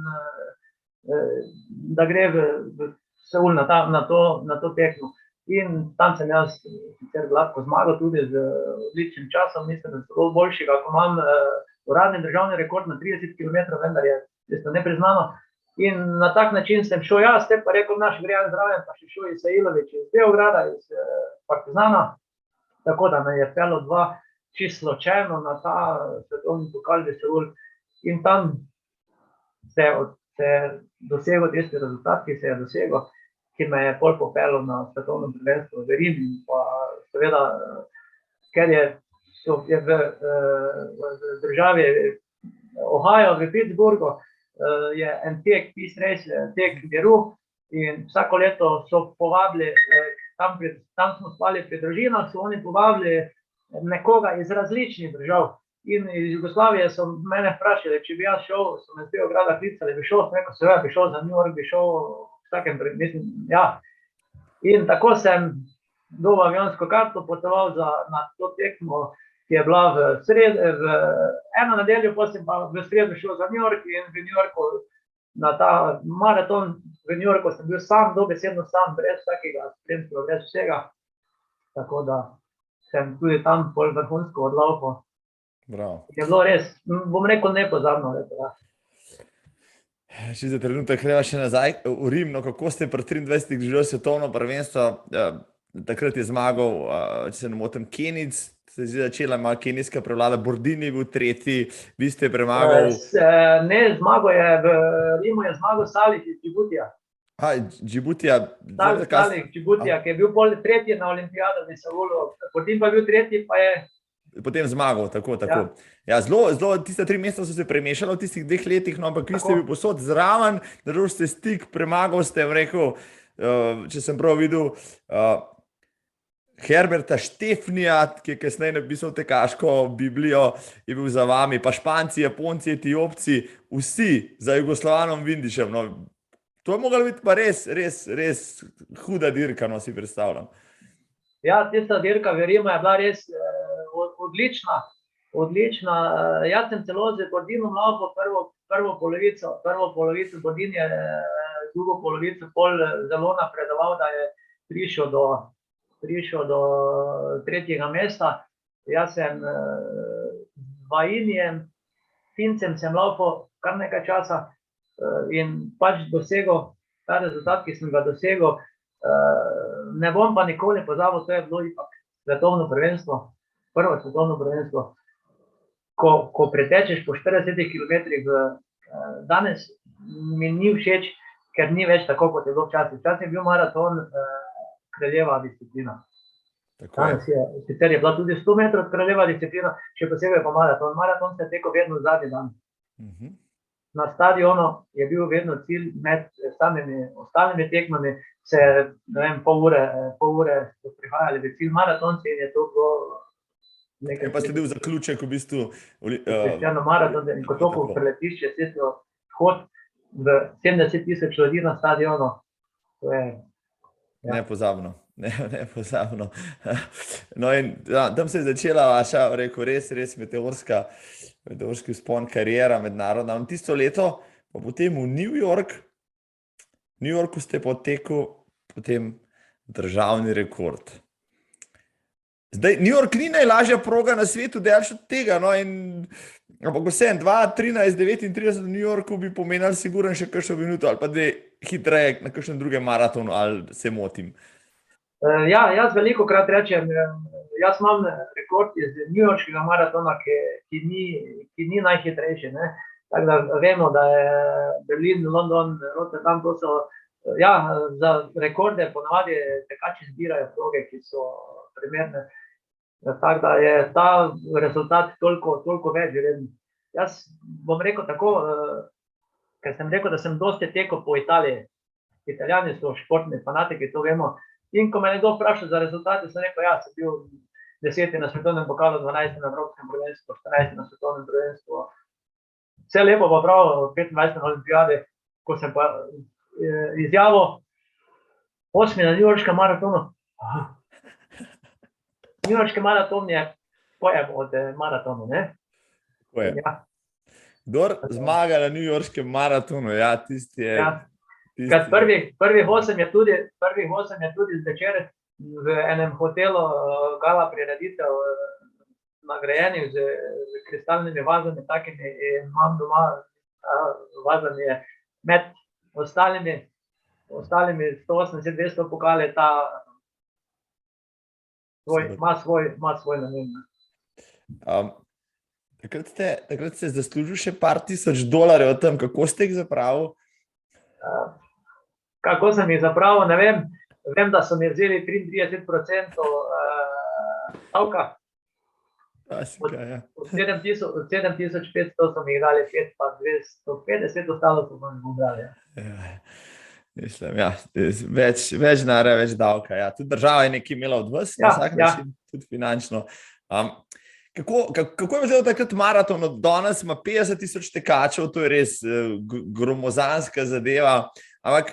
da gre v Seul na to tekmo. In tam sem jaz sicer gladko zmagal tudi z odličnim časom, mislim, da so boljšega, ko imam uradni državni rekord na 30 km, vendar je nepriznano. In na tak način sem šel jaz, te pa rekel naš Grijan zraven, pa še šel iz Sailović iz Beograda, iz Partizana, tako da me je pelo 2 čisto slučajno na ta svetovni pokal v Seul. In tam se je dosegel tisti rezultat, ki se je dosegel, ki me je pol popelo na svetovnem prvenstvu v Rim, in pa seveda, ker je v državi Ohio, v Pittsburghu, je en tek, Peace Race, tek miru, in vsako leto so povabili, tam smo spali pri družinah, so oni povabili nekoga iz različnih držav. In iz Jugoslavije so mene vprašali, če bi jaz šel, so me z Beograda klicali, bi šel, sem rekel, seveda bi šel za New York, bi šel ja. In tako sem dobil avionsko karto, potoval na to tekmo, ki je bila v eno nedeljo, potem pa v sredo šel za New York, in v New Yorku na ta maraton, v New Yorku sem bil sam, dobesedno sam, brez vsakega spremstva, brez vsega. Tako da sem tudi tam pol vrhunsko odlaufal. Bravo. Je bilo res, bom rekel, nepozabno. Če za trenutek greva še nazaj v Rim, no, kako ste pri 23 doživeli svetovno prvenstvo, takrat je zmagal, če se ne motim, Kenic, se je začela malo kenijska prevlada, Bordini je bil tretji, vi ste premagali... Ne, zmagal je, v Rimu je zmagal Salih iz Džibutija. Džibutija... Salih Džibutija, ki je bil tretji na olimpijadu v Seulu, potem pa je bil tretji, pa je potem zmagal, tako. Ja. Ja, zelo tiste 3 meseca so se premešali v tistih 2 letih, no, ampak vi ste bil posod zraven, držal ste stik, premagal ste, rekel, če sem prav videl, Herberta Štefnija, ki je kasneje napisal tekaško Biblijo, je bil za vami, pa Španci, Japonci, Etiopci, vsi za Jugoslovanom Vindišem. No, to je mogla biti pa res huda dirka, no, si predstavljam. Ja, tista dirka, verjemo, je bila res odlična. Jaz sem celo z Gordinom laufal prvo polovico Gordin je drugo polovico pol zelo napredoval, da je prišel do 3. mesta. Jaz sem z Vajinijem, Fincem sem laufal kar nekaj časa in pač dosegel ta rezultat, ki sem ga dosegel. Ne bom pa nikoli pozabil, to je bilo ipak svetovno prvenstvo, prvo svetovno prvenstvo. Ko pretečeš po 40 kilometrih, danes mi ni všeč, ker ni več tako, kot je bilo včasih. Včasih je bil maraton kraljeva disciplina. Danes sicer je bila tudi 100 metrov kraljeva disciplina, še posebej pa maraton. Maraton se teko vedno zadnji dan. Na stadionu je bil vedno cilj med samimi ostalimi tekmami, se, ne vem, pol ure so prihajali v cilj maratonci in je to bilo nekaj. Je pa sledil zaključek v bistvu. Maraton, in ko to preletišče, svetlo vhod v 70,000 ljudi na stadionu, to je... Ja. Nepozabno. No in tam se je začela vaša, rekel, res meteorski vzpon, kariera mednarodna. Tisto leto, pa potem v New Yorku ste potekel potem državni rekord. Zdaj, New York ni najlažja proga na svetu, delaš od tega, no, ampak vsem, 2:13:39 v New Yorku bi pomenili sigurno še kakšno minuto ali pa 2 hitreje na kakšnem drugem maratonu, ali se motim? Ja, jaz veliko krat rečem, jaz imam rekord iz New Yorkskega maratona, ki ni najhitrejši, ne. Tako da vemo, da je Berlin, London, Rotterdam, to so, ja, za rekorde ponavadi tekači zbirajo proge, ki so primerne. Tako da je ta rezultat toliko več vreden. Jaz bom rekel tako, ker sem rekel, da sem dosti tekel po Italiji. Italijani so športni fanatiki, to vemo. In ko me nekdo vprašal za rezultate, sem rekel, ja, sem bil 10. na svetovnem pokalu, 12. na evropskem prvenstvu, 14. na svetovnem prvenstvu. Vse lepo pa prav, 25. na olimpijadi, ko sem pa izjavil 8. na New Yorkskem maratonu. New Yorkski maraton je pojem od maratonu, ne? Tako je. Ja. Kdor zmaga na New Yorkskem maratonu, ja, tisti je... Ja. Prvih 8 je tudi zvečer v enem hotelu gala prireditev nagrajeni z kristalnimi vazami takimi in imam doma vazanje med ostalimi 180-200 pokali, ima svoj namen. Takrat ste zaslužil še par tisoč dolarjev tam, kako ste jih zapravil? Kako sem jih zapravil, ne vem. Vem, da so mi vzeli 33% davka. Od 7,500 so mi jih dali 5, pa 250, ostalo so mi dali. Mislim, ja, več denarja, več davka. Ja. Tudi država je nekaj imela od vas, na vsak način, tudi finančno. Kako je vzelo takrat maraton? Od danes ima 50,000 tekačev, to je res gromozanska zadeva. Ampak,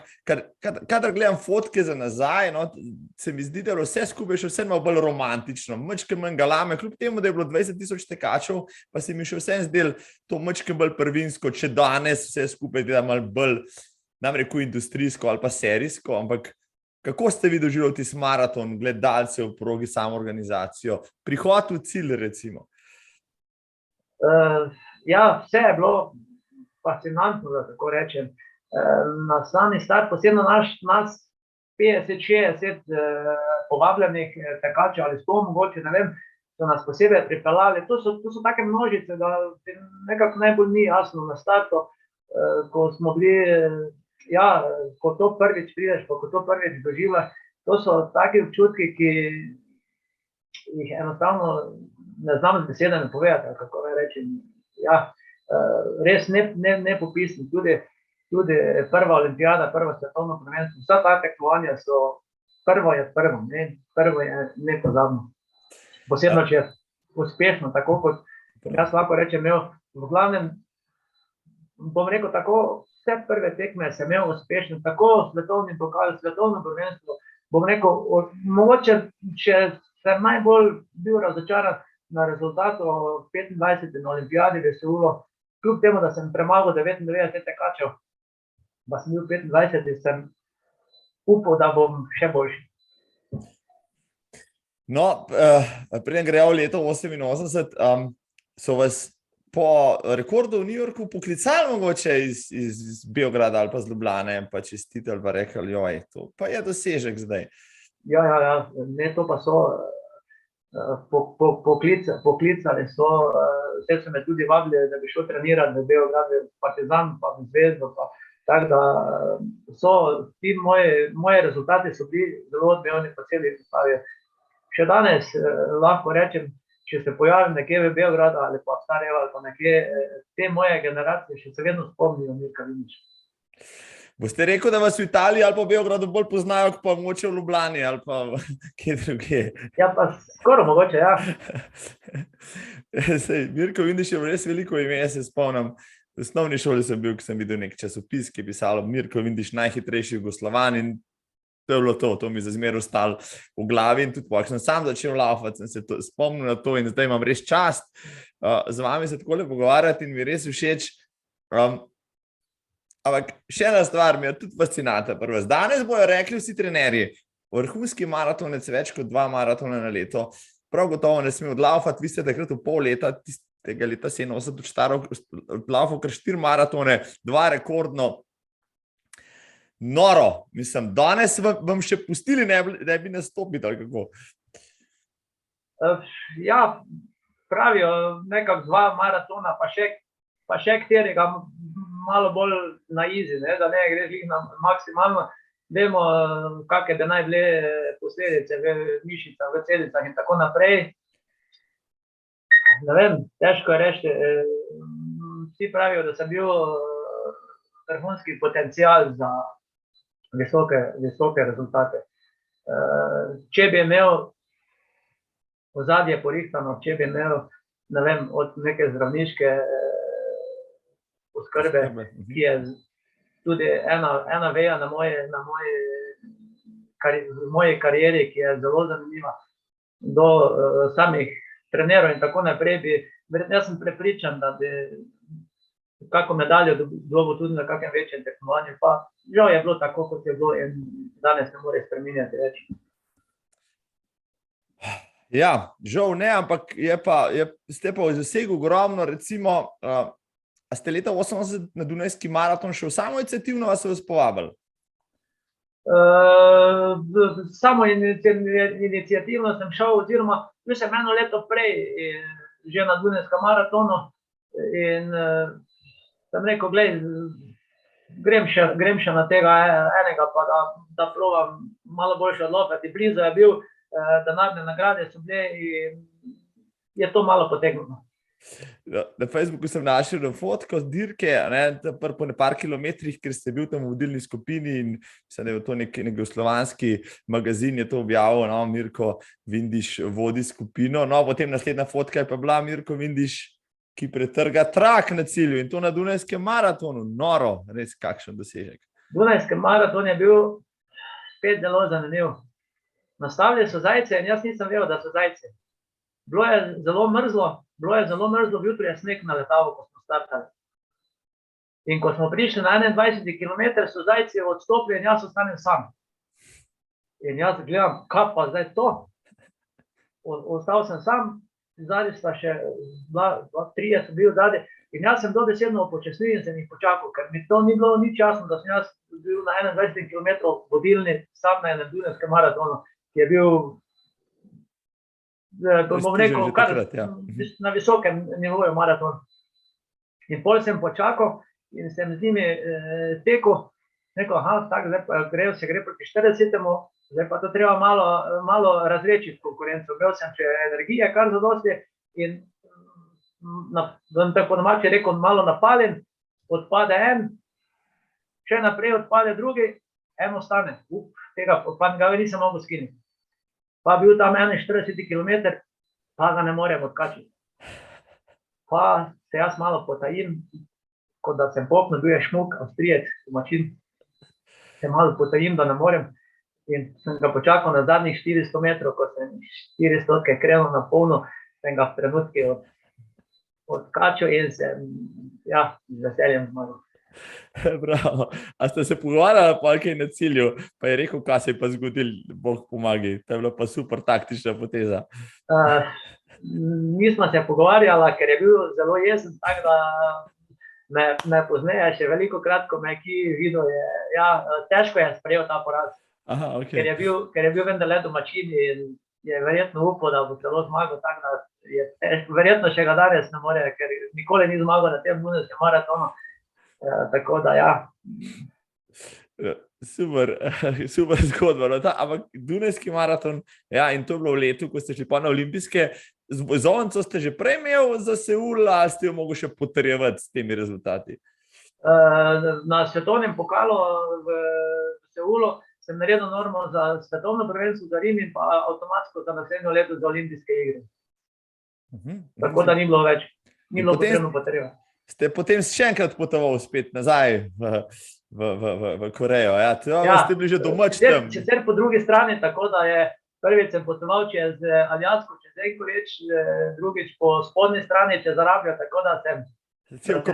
kadar gledam fotke za nazaj, no, se mi zdi, da je vse skupaj še vse malo bolj romantično, mačke manj galame, kljub temu, da je bilo 20,000 tekačev, pa se mi še vse zdel to mačke bolj prvinsko, če danes vse skupaj dela malo bolj, nam rekel, industrijsko ali pa serijsko, ampak kako ste vi doživeli tisti maraton, gledalce v progi, samo organizacijo, prihod v cilj, recimo? Ja, vse je bilo fascinantno, da tako rečem. Na sami start, posebno nas 50-60 povabljenih tekačev ali 100 mogoče, ne vem, so nas posebej pripeljali. To so take množice, da nekako najbolj ni jasno na startu, ko smo bili, ja, ko to prvič prideš, ko to prvič doživljaš, to so taki občutki, ki jih enostavno ne znam z besedami povedati, kako naj rečem. Ja, res nepopisni. Tudi prva olimpijada, prvo svetovno prvenstvo, vsa ta tekmovanja so, prvo je, prvo je nepozabno. Posebno, če je uspešno, tako kot jaz lahko rečem, v glavnem, bom rekel tako, vse prve tekme sem imel uspešno, tako svetovni pokal, svetovno prvenstvo, bom rekel, mogoče, če sem najbolj bil razočaran na rezultatu 25. na olimpijadi v Seulu, kljub temu, da sem premagal 99 tekačev, pa sem bil 25. sem upal, da bom še boljši. No, preden grejo v leto 88, so vas po rekordu v New Yorku poklicali mogoče iz Beograda ali pa z Ljubljane, pa čestitali, pa rekli, joj, to pa je dosežek zdaj. Ja, ne, to pa so poklicali so, vse so me tudi vabili, da bi šel trenirati v Beograd, v Partizan, pa v Zvezdo, pa tako da so ti moji rezultati so bili zelo odmevni po celi Jugoslaviji. Še danes lahko rečem, če se pojavim nekje v Beogradu ali pa Sarajevo ali pa nekje, te moje generacije še se vedno spomnijo Mirka Vindiša. Boste rekel, da vas v Italiji ali pa v Beogradu bolj poznajo, kot pa mogoče v Ljubljani ali pa kje druge? Ja, pa skoro mogoče, ja. Mirko Vindiš je res veliko ime, se spomnim. V osnovni šoli sem bil, ko sem videl nek časopis, ki je pisalo Mirko Vindiš, najhitrejši Jugoslavan, in to je bilo to mi je za zmeraj ostalo v glavi, in tudi ko sem sam začel laufati, sem se spomnil na to in zdaj imam res čast z vami se takole pogovarjati in mi res všeč. Ampak še ena stvar mi je tudi fascinanta. Prvo, danes bojo rekli vsi trenerji, vrhunski maratonec več kot 2 maratona na leto, prav gotovo ne sme odlaufati, vi ste takrat v pol leta, tega leta 87 odlaufal kar 4 maratone, 2 rekordno. Noro, mislim, danes vam še pustili, ne bi nastopiti, ali kako? Ja, pravijo nekak 2 maratona, pa še katerega malo bolj na easy, ne, da ne greš jih na maksimalno. Vemo, kakve bi naj bile posledice v mišicah, v celicah in tako naprej. Ne vem, težko je reči. Vsi pravijo, da sem bil vrhunski potencial za visoke rezultate. Če bi imel ozadje porihtano, če bi imel, ne vem, od neke zdravniške oskrbe, ki je tudi ena veja na moji karieri, ki je zelo zanimiva, do samih trenerov in tako naprej, jaz sem prepričan, da bi kako medaljo dobil tudi na kakem večjem tekmovanju, pa žal je bilo tako, kot je bilo in danes ne more spreminjati več. Ja, žal ne, ampak ste pa v zasegu ogromno, recimo, a ste leta 80 na Dunajski maraton šel samoiniciativno, ali so vas povabili? Samoiniciativno sem šel, oziroma bil sem 1 leto prej že na Dunajskem maratonu in sem rekel, glej, grem še na tega enega, pa da provam malo boljše odlopati. Blizu je bil, denarne nagrade so bile in je to malo potegnilo. Na Facebooku sem našel fotko z dirke, po par kilometrih, ker ste bil tam v vodilni skupini in mislim, da je to nek jugoslovanski magazin je to objavil, Mirko Vindiš vodi skupino. No, potem naslednja fotka je pa bila Mirko Vindiš, ki pretrga trak na cilju, in to na Dunajskem maratonu. Noro, res kakšen dosežek. Dunajski maraton je bil spet zelo zanimiv. Nastavili so zajce in jaz nisem vedel, da so zajce. Bilo je zelo mrzlo, jutri je sneg naletal, ko smo startali. In ko smo prišli na 21 kilometer, so zajci odstopili in jaz ostanem sam. In jaz gledam, kaj pa zdaj to? Ostal sem sam, zadnji sta še, 2-3 so bili zadnji, in jaz sem dobesedno upočasnil in sem jih počakal, ker mi to ni bilo nič jasno, da sem jaz bil na 21 kilometrov vodilni sam na enem Dunajskem maratonu, ki je bil, bom rekel, kar na visokem nivoju maraton. In potem sem počakal in sem z njimi tekel, rekel, tako, zdaj pa se gre proti 40-temu, zdaj pa to treba malo razrečiti konkurenco. Imel sem še energije, kar zadosti, in bom tako domače rekel, malo napaljen, odpade en, še naprej odpade drugi, en ostane. Tega pa ga nisem mogel skiniti. Pa bil tam 41 kilometer, pa ga ne morem odkačiti. Pa se jaz malo potajim, kot da sem poknil, bil je Šmuk, Avstrijec, domačin. Se malo potajim, da ne morem. In sem ga počakal na zadnjih 400 metrov, ko sem 400 krenil na polno, sem ga v trenutki odkačil in sem, ja, z veseljem zmagal. Bravo. A ste se pogovarjali pa kaj na cilju, pa je rekel, kaj se je pa zgodil, Bog pomagi. To je bila pa super taktična poteza. Nismo se pogovarjali, ker je bil zelo jezen, tako da me pozneje še veliko krat, ko me je ki videl, težko je sprejel ta poraz. Aha, okay. Ker je bil vendarle domačin in je verjetno upal, da bo celo zmagal, tako da je težko. Verjetno še ga danes ne more, ker nikoli ni zmagal na tem Dunajskem maratonu. Tako da, ja. Super zgodba. No, ampak Dunajski maraton, ja, in to je bilo v letu, ko ste šli pa na olimpijske. Vozovnico ste že prej imel za Seul, ali ste jo mogli še potrjevati s temi rezultati? Na svetovnem pokalu v Seulu sem naredil normo za svetovno prvenstvo za Rim in pa avtomatsko za naslednjo leto za olimpijske igre. Tako da ni bilo več. Ni bilo potrebno potrjevati. Ste potem še enkrat potoval spet nazaj v Korejo. Ja, ste bili že domač tam. Sicer po drugi strani, tako da je prvič sem potoval čez Aljasko, čez Anchorage, drugič po spodnji strani čez Arabijo, tako da sem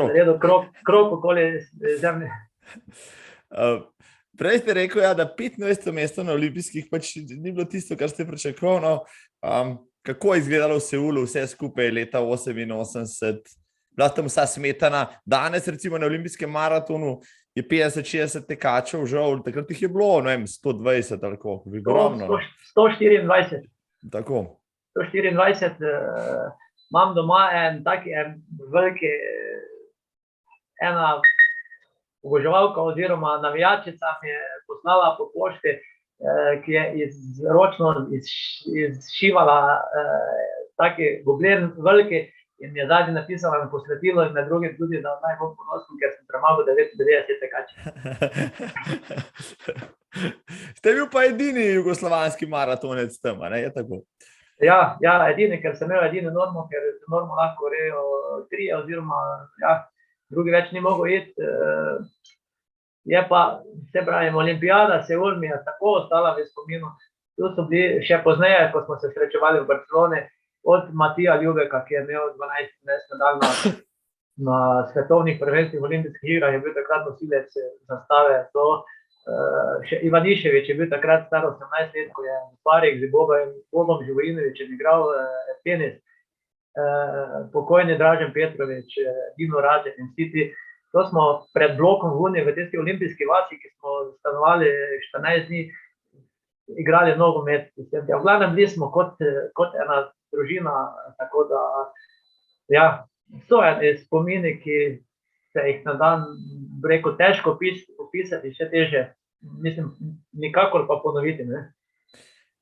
naredil krog okoli zemlje. Prej ste rekel, da 25. mesto na olimpijskih pač ni bilo tisto, kar ste pričakovali. No. Kako je izgledalo v Seulu vse skupaj leta 88? Bila tam vsa smetana. Danes recimo na olimpijskem maratonu je 50-60 tekačev, žal, takrat jih je bilo, ne vem, 120 ali koliko, ogromno. 124. Tako. 124, imam doma veliki, ena oboževalka oziroma navijačica mi je poslala po pošti, ki je ročno izšivala taki goblen veliki, in mi je zadnji napisala in posvetilo in med drugim tudi, da naj bom ponosen, ker sem premagal 99 tekačev. Ste bil pa edini jugoslovanski maratonec tam, ne? Je tako? Ja, edini, ker sem imel edini normo, ker normo lahko rejo 3 oziroma drugi več ni mogel iti. Je pa, se pravim, olimpijada Seul mi je tako ostala v spominu. Tu so bili še pozneje, ko smo se srečevali v Barceloni, od Matija Ljubeka, ki je imel 12 medalj na svetovnih prvenstvih v olimpijskih igrah, je bil takrat nosilec zastave. Še Ivanišević je bil takrat star 18 let, ko je v parih z Bogom Živojinovićem igral tenis. Pokojni Dražen Petrović, Dino Radžen in vsi ti. To smo pred blokom v Uni, v tisti olimpijski vasi, ki smo stanovali 14 dni, igrali nogomet. V glavnem bili smo kot ena družina, tako da, ja, so spomini, ki se jih na dan, rekel, težko opisati, še teže, mislim, nikakor pa ponoviti, ne.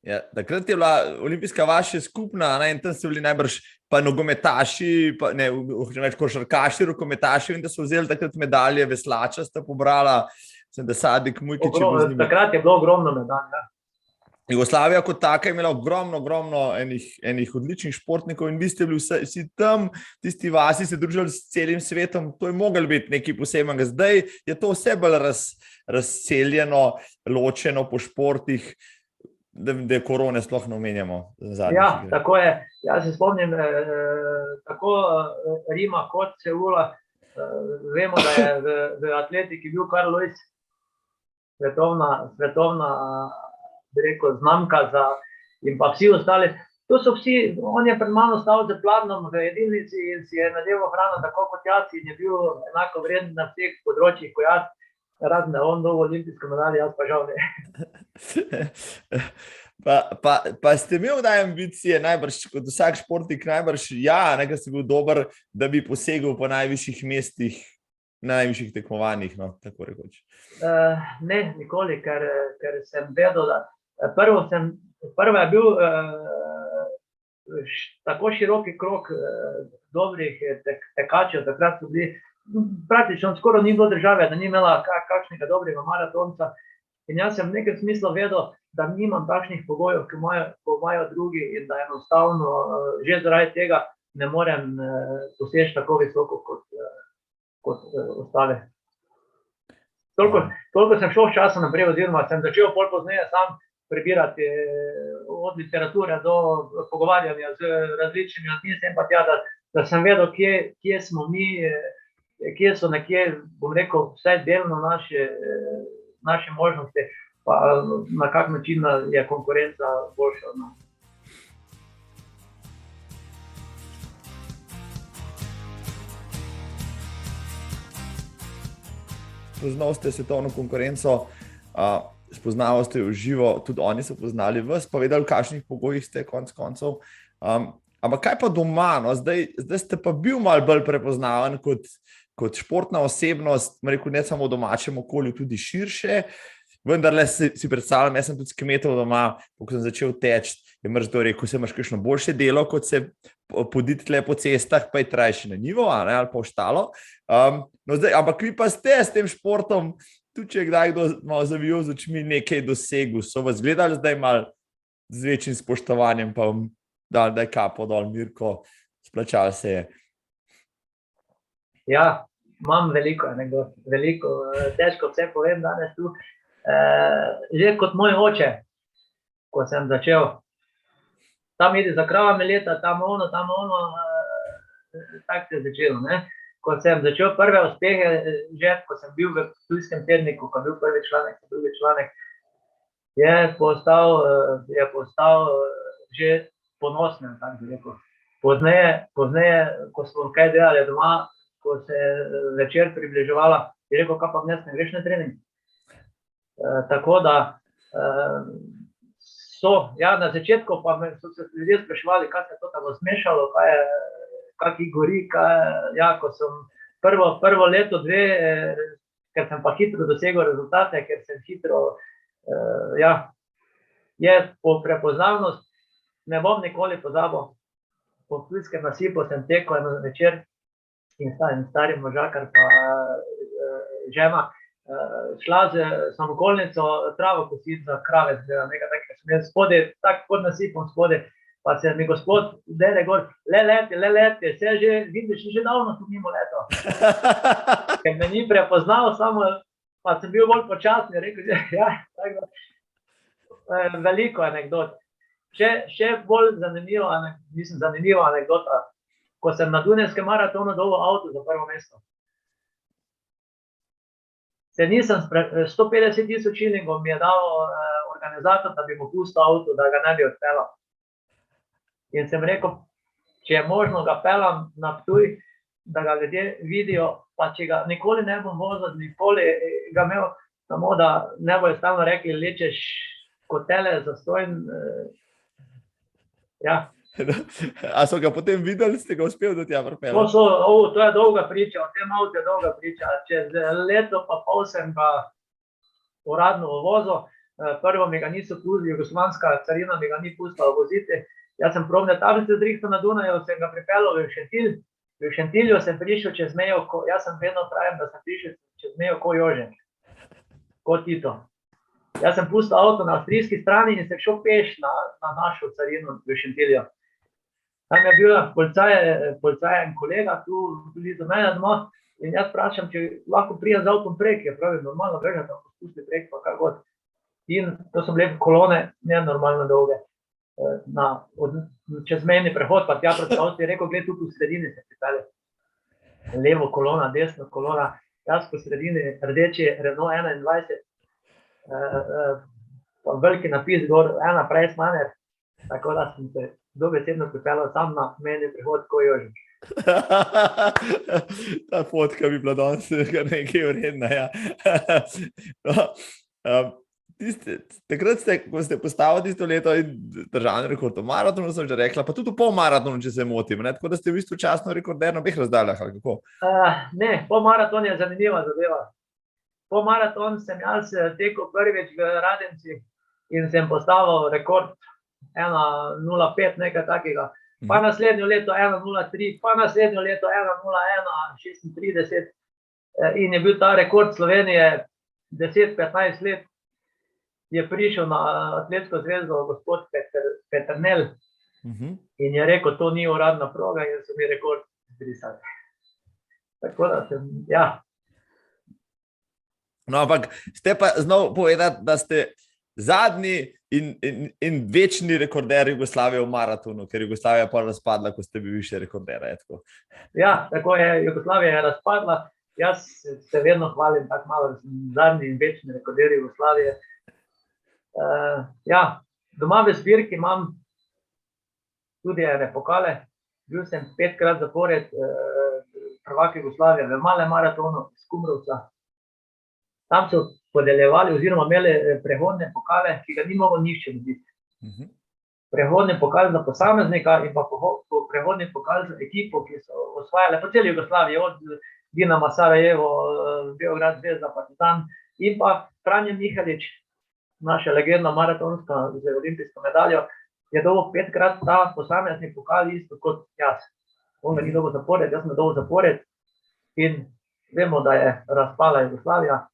Ja, takrat je bila olimpijska vas še skupna, ne, in tam so bili najbrž pa nogometaši, pa ne, več košarkaši, rokometaši, in da so vzeli takrat medalje, veslača sta pobrala, sem da Sadik Mujkič je bil z njimi. Takrat je bilo ogromno medalj, ja. Jugoslavija kot taka je imela ogromno enih odličnih športnikov in vi ste bili vsi tam, tisti vasi se družili s celim svetom, to je moglo biti nekaj posebnega. Zdaj je to vse bolj razseljeno, ločeno po športih, da korone sploh ne omenjamo. Ja, tako je. Jaz se spomnim, tako Rima kot Seula, vemo, da je v atletiki bil Carl Lewis, svetovna bi rekel, znamka in pa vsi ostali. To so vsi, on je pred mano stal z pladnom v jedilnici in si je nadeval hrano tako kot jaz in je bil enako vreden na vseh področjih, ko jaz, razen da on dobil olimpijsko medaljo, jaz pa žal ne. Pa ste imel kdaj ambicije, najbrž kot vsak športnik, najbrž nekaj ste bil dober, da bi posegel po najvišjih mestih, na najvišjih tekmovanjih, no, tako rekoč? Ne, nikoli, ker sem vedel, da prvo je bil tako široki krog dobrih tekačev, takrat so bili, praktično skoraj ni bilo države, da ni imela kakšnega dobrega maratonca. In jaz sem v nekem smislu vedel, da nimam takšnih pogojev, ki imajo drugi in da enostavno že zaradi tega ne morem doseči tako visoko kot ostale. Toliko sem šel časa naprej, oziroma sem začel pol pozneje sam prebirati od literature do pogovarjanja z različnimi ljudmi, sem pa tja, da sem vedel, kje smo mi, kje so nekje, bom rekel, vsaj delno naše možnosti, pa na kak način je konkurenca boljša. Poznal ste svetovno konkurenco, spoznali ste v živo, tudi oni so poznali vas, pa vedeli, v kakšnih pogojih ste konec koncev. Ampak kaj pa doma? No? Zdaj ste pa bil malo bolj prepoznaven kot športna osebnost, rekel, ne samo v domačem okolju, tudi širše. Vendar si predstavljam, jaz sem tudi s kmetov doma, ko sem začel teči, je mrz to rekel, se imaš kakšno boljše delo, kot se poditi tle po cestah, pa je trajši na njivo, ali pa v štalo. No zdaj, ampak vi pa ste s tem športom, tudi če je kdaj kdo malo zavijal z očmi, nekaj dosegel. So vas gledali zdaj malo z večjim spoštovanjem, pa vam dali, da je kapo dol, Mirko, splačal se je. Ja, imam veliko anekdot, veliko, težko vse povem danes tu. Že kot moj oče, ko sem začel, tam ide za kravami leta, tam ono, tako se je začelo, ne. Ko sem začel prve uspehe, že ko sem bil v Ptujskem tedniku, ko bil prvi članek, drugi članek, je postal že ponosen, tako bi rekel. Pozneje, ko smo kaj delali doma, ko se večer približevala, je rekel, kaj pa dnes ne greš na trening. Tako da na začetku pa so se ljudje spraševali, kaj se to tam zmešalo, kak gori, ko sem prvo leto, dve, ker sem pa hitro dosegel rezultate, ker sem hitro, je po prepoznavnost, ne bom nikoli pozabil, po Ptujskem nasipu sem tekel eno večer in stari možakar pa žena, šla z samokolnico travo kositi za krave, nekaj takega, sem jaz spodaj, tak pod nasipom spodaj, pa se mi gospod dere gor, le leti, se že, vidiš, že davno tu mimo leto. Ker me ni prepoznal, samo, pa sem bil bolj počasni, rekel, tako, veliko anekdot. Še bolj zanimiva anekdota, ko sem na Dunajskem maratonu dobil avto za prvo mesto. Se nisem 150,000 šilingov mi je dal organizator, da bi mu pustil avto, da ga ne bi odpeljal. In sem rekel, če je možno, ga peljam na Ptuj, da ga ljudje vidijo, pa če ga nikoli ne bom vozil, nikoli ga imel, samo da ne bojo stalno rekli, lečeš kot tele zastojn. A so ga potem videli, ste ga uspeli do tja pripeljati? To je dolga priča, o tem avtu je dolga priča. Čez leto pa pol sem ga uradno vozil, prvo mi ga niso pustili, jugoslovanska carina mi ga ni pustila voziti. Jaz sem probne tablice zrihtal na Dunaju, sem ga pripeljal v Šentilj. V Šentilju sem prišel čez mejo, jaz sem vedno pravim, da sem prišel čez mejo ko Jožek, ko Tito. Jaz sem pustil avto na avstrijski strani in sem šel peš na našo carino v Šentilju. Tam je bil policajen kolega tu blizu mene doma in jaz vprašam, če lahko prija z avtom prek, je pravi, normalno breža, tam pospusti prek, pa kar god. In to so bile kolone nenormalno dolge. Čezmejni prehod, pa tja proti avto je rekel, gled tu po sredini se pripelje. Levo kolona, desno kolona, jaz po sredini, rdeči Renault 21, pa veliki napis gor, ena prej smaner, tako da sem se dobesedno pripeljal sam na meni prihod ko Jožek. Ta fotka bi bila danes nekaj vredna, ja. Takrat ko ste postavili tisto leto in državni rekord v maratonu, sem že rekla, pa tudi v polmaratonu, če se motim, ne? Tako da ste v bistvu časno rekorder na obeh razdaljah, ali kako? Ne, polmaraton je zanimiva zadeva. Polmaraton sem jaz tekel prvič v Radenci in sem postavil rekord 1:05, nekaj takega. Pa Mhm. naslednjo leto 1:03, pa naslednjo leto 1:01:36. In je bil ta rekord Slovenije 10-15 let, je prišel na Atletsko zvezo gospod Peternel Mhm. in je rekel, to ni uradna proga in so mi rekord zbrisali. Tako da ja. No, ampak ste pa znal povedati, da ste zadnji in večni rekorder Jugoslavije v maratonu, ker Jugoslavija pa razpadla, ko ste bili še rekorder. Ja, tako je, Jugoslavija je razpadla. Jaz se vedno hvalim tako malo, da sem zadnji in večni rekorder Jugoslavije. Ja, doma v zbirki imam tudi ene pokale. Bil sem 5-krat zapored prvak Jugoslavije v malem maratonu iz Kumrovca. Tam so podeljevali oziroma imeli prehodne pokale, ki ga ni mogel nihče dobiti. Prehodni pokal za posameznika in pa prehodni pokal za ekipo, ki so osvajale po celi Jugoslaviji, od Dinama Sarajevo, Beograd, Zvezda, Partizan in pa Franjo Mihalič, naša legendna maratonska z olimpijsko medaljo, je dobil 5-krat ta posamezni pokal isto kot jaz. On ga ni dobil zapored, jaz sem dobil zapored in vemo, da je razpala Jugoslavija,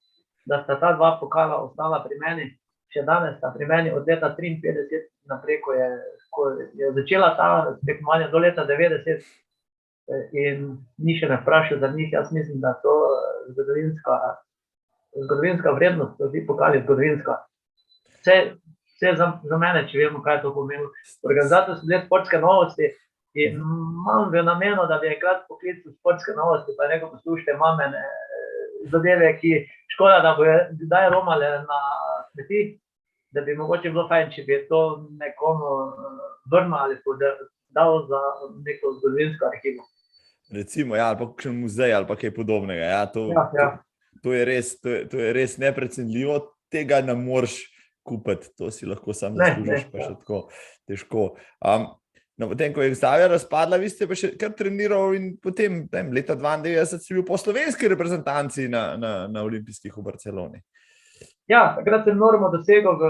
da sta ta dva pokala ostala pri meni, še danes sta pri meni od leta 53 naprej, ko je začela ta tekmovanja do leta 90 in ni še me vprašal za njih. Jaz mislim, da to zgodovinska vrednost, to ti pokali zgodovinska. Vse za mene, če vemo, kaj je to pomenilo. Organizator so bile Sportske novosti in imam v namenu, da bi enkrat poklical Sportske novosti, pa rekel, poslušajte, imam ene zadeve, ki škoda, da bo kdaj romale na smeti, da bi mogoče bilo fajn, če bi to nekomu vrnil ali dal za neko zgodovinsko arhivo. Recimo, ja, ali pa kakšen muzej ali pa kaj podobnega. Ja, to je res neprecenljivo, tega ne moreš kupiti, to si lahko sam zaslužiš, pa še tako težko. No, potem, ko je Jugoslavija razpadla, vi ste pa še kar treniral in potem leta 92 si bil po slovenski reprezentanci na olimpijskih v Barceloni. Ja, takrat sem normo dosegel v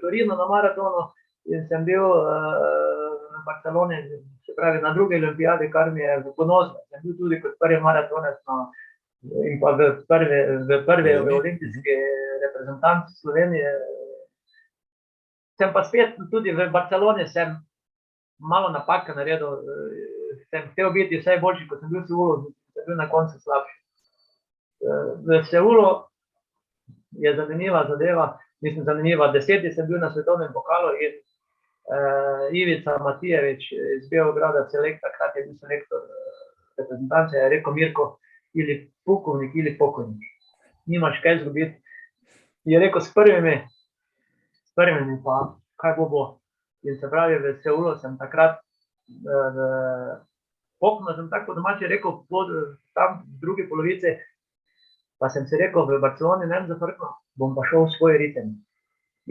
Torinu na maratonu in sem bil v Barceloni, se pravi na drugi olimpijadi, kar mi je ponosno. Sem bil tudi kot prvi maratonec in pa v prvi olimpijski reprezentant Slovenije. Sem pa spet tudi v Barceloni sem malo napake naredil, sem hotel biti vse boljši, ko sem bil v Seulu, sem bil na koncu slabši. V Seulu je zanimiva zadeva, zanimiva, 10. sem bil na svetovnem pokalu in Ivica Matijevič iz Beograda, takrat je bil selektor reprezentance, je rekel: Mirko, ili pukovnik, ili pokojnik. Nimaš kaj izgubiti. Je rekel, s prvimi pa kaj bo. In se pravi, v Seulu sem takrat pokojno, sem tako domače rekel, tam v drugi polovici, pa sem si rekel, v Barceloni ne zafrknil, bom pa šel v svoj ritem.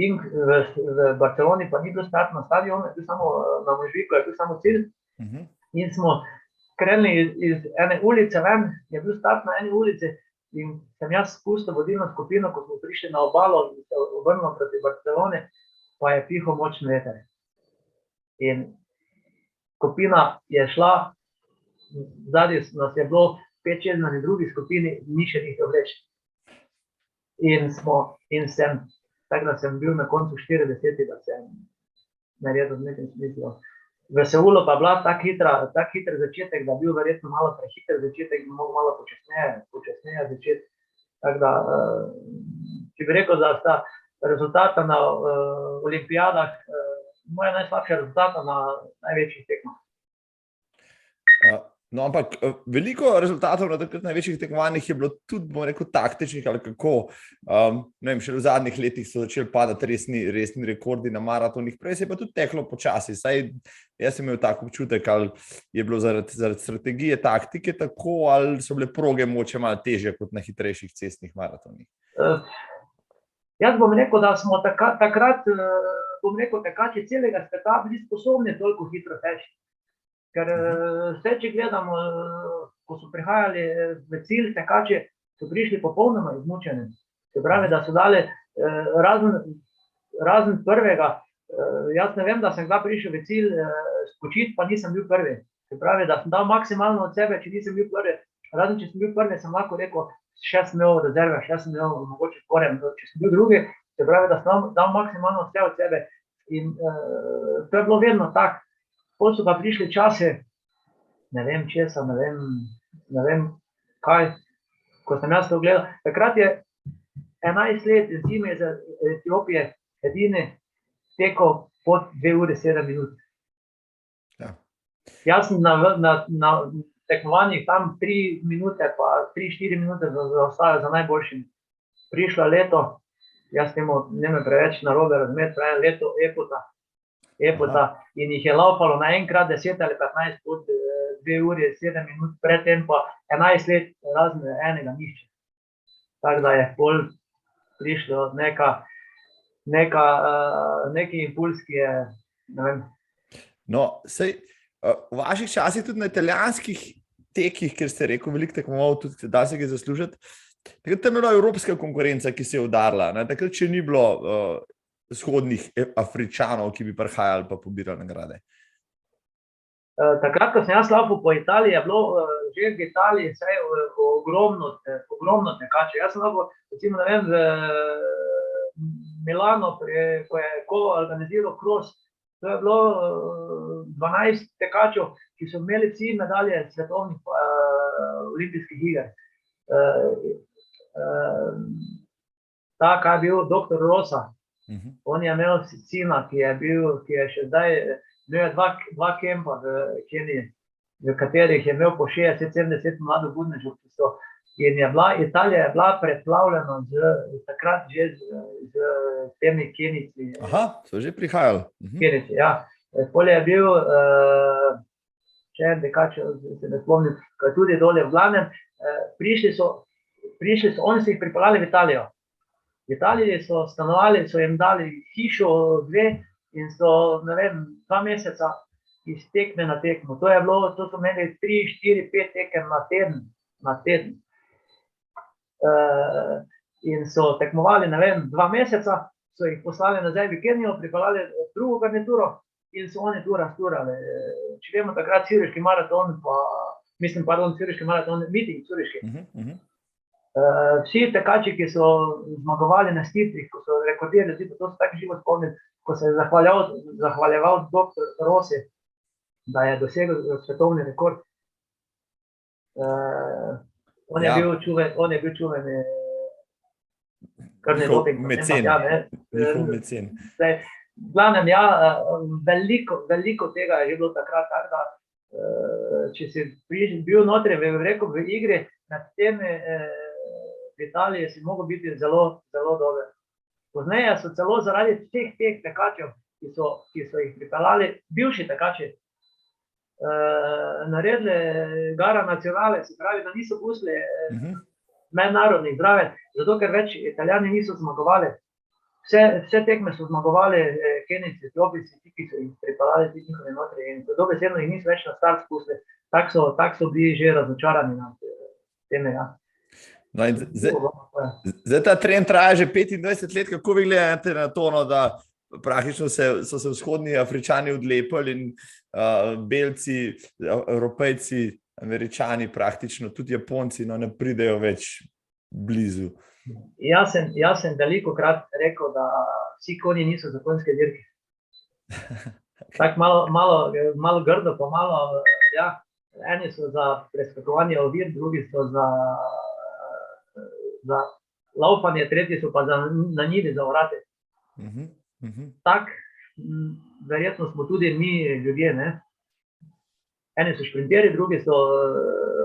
In v Barceloni pa ni bil start na stadionu, je bil samo na Možviku, je bil samo cilj. In smo krenili iz ene ulice ven, je bil start na eni ulici in sem jaz spustil vodilno skupino, ko smo prišli na obalo in se obrnili proti Barceloni, pa je pihal močen veter. In skupina je šla, zadnji nas je bilo 5-6 na drugi skupini, ni še njih vleči. In sem, tako da sem bil na koncu 40, da sem naredil v nekem smislu. V Seulu pa bila tak hiter začetek, da bil verjetno malo prehiter začetek, bi mogel malo počasneje začeti. Tako da, če bi rekel, da sta rezultata na olimpijadah, moja najslabša rezultata na največjih tekmah. No, ampak veliko rezultatov na takrat največjih tekmovanjih je bilo tudi, bom rekel, taktičnih ali kako. Ne vem, še v zadnjih letih so začeli padati resni rekordi na maratonih, prej se je pa tudi teklo počasi. Saj jaz sem imel tak občutek, ali je bilo zaradi strategije, taktike tako, ali so bile proge moče malo težje kot na hitrejših cestnih maratonih. Jaz bom rekel, da smo takrat, bom rekel, tekači celega sveta bili sposobni toliko hitro teči. Ker vse, če gledamo, ko so prihajali v cilj, tekači so prišli popolnoma izmučeni. Se pravi, da so dali razen prvega, Jaz ne vem, da sem kdaj prišel v cilj spočiti, pa nisem bil prvi. Se pravi, da sem dal maksimalno od sebe, če nisem bil prvi. Razen, če sem bil prvi, sem lahko rekel, še sem imel rezerve, še sem imel mogoče sporem. Če sem bil drugi, se pravi, da sem dal maksimalno vse od sebe. In to je bilo vedno tako. Potem so pa prišli časi, ne vem česa, ne vem kaj, ko sem jaz to gledal. Takrat je 11 let zime iz Etiopije edini tekel pod 2 ure 7 minut. Ja. Jaz sem na tekmovanjih tam 3 minute, pa 3-4 minute zaostajal za najboljšim. Prišlo leto, jaz ne me preveč narobe razumeti, pravim leto Epota in jih je laufalo naenkrat 10 ali 15 pod 2 ure 7 minut, predtem pa 11 let razen enega nišče. Tako da je pol prišlo neki impuls, ki je, ne vem. No, sej, v vaših časih tudi na italijanskih tekih, ker ste rekel, veliko tekmoval, tudi da se ga zaslužiti, takrat je bila evropska konkurenca, ki se je udarila, ne? Takrat še ni bilo vzhodnih Afričanov, ki bi prihajali pa pobirali nagrade. Takrat, ko sem jaz laufal po Italiji, je bilo že v Italiji vsaj ogromno tekače. Jaz sem lahko, recimo, ne vem, v Milano, ko je Kolo organiziral cross, to je bilo 12 tekačev, ki so imeli vsi medalje svetovnih olimpijskih iger. Ta, kaj je bil dr. Rosa, on je imel sina, ki je še zdaj, imel je dva kempa v Keniji, v katerih je imel po 60-70 mladobudnežev, in Italija je bila preplavljena takrat že z temi Kenijci. Aha, so že prihajali. Kenijci, ja. Polje je bil še en tekač, se ne spomnim, tudi dole v glavnem, prišli so, oni so jih pripeljali v Italijo. V Italiji so stanovali, so jim dali hišo, 2 in so, ne vem, 2 meseca iz tekme na tekmo. To so imeli 3, 4, 5 tekem na teden. In so tekmovali, ne vem, 2 meseca, so jih poslali nazaj v Kenijo, pripeljali drugo garnituro in so oni tu rasturali. Če vemo takrat Ciriški maraton, Ciriški maraton, miting Ciriški. Vsi tekači, ki so zmagovali na stitrih, ko so rekordirali, to so tako živo spomnili, ko se je zahvaljeval dr. Rosi, da je dosegel svetovni rekord. On je bil čuven mecen. Njihov mecen. V glavnem, veliko tega je že bilo takrat, tako da če si bil notri v igri, med temi v Italiji si mogel biti zelo, zelo dober. Pozneje so celo zaradi teh tekačev, ki so jih pripeljali, bivši tekači, naredili gara nacionale, se pravi, da niso pustili mednarodnih zraven, zato ker več Italijani niso zmagovali. Vse tekme so zmagovali Kenijci, Etiopijci, ki so jih pripeljali ti njihovi notri in dobesedno jih niso več na start spustili. Tak so bili že razočarani na teme, ja. No, zdaj ta trend traja že 25 let, kako vi gledate na to, da praktično so se vzhodni Afričani odlepili in Belci, Evropejci, Američani praktično, tudi Japonci ne pridejo več blizu. Jaz sem velikokrat rekel, da vsi konji niso za konjske dirke. Tako malo grdo, pa malo, ja, eni so za preskakovanje ovir, drugi so za laufanje, tretji so pa na njivi za vrate. Tak, verjetno smo tudi mi ljudje, ne? Eni so šprinteri, drugi so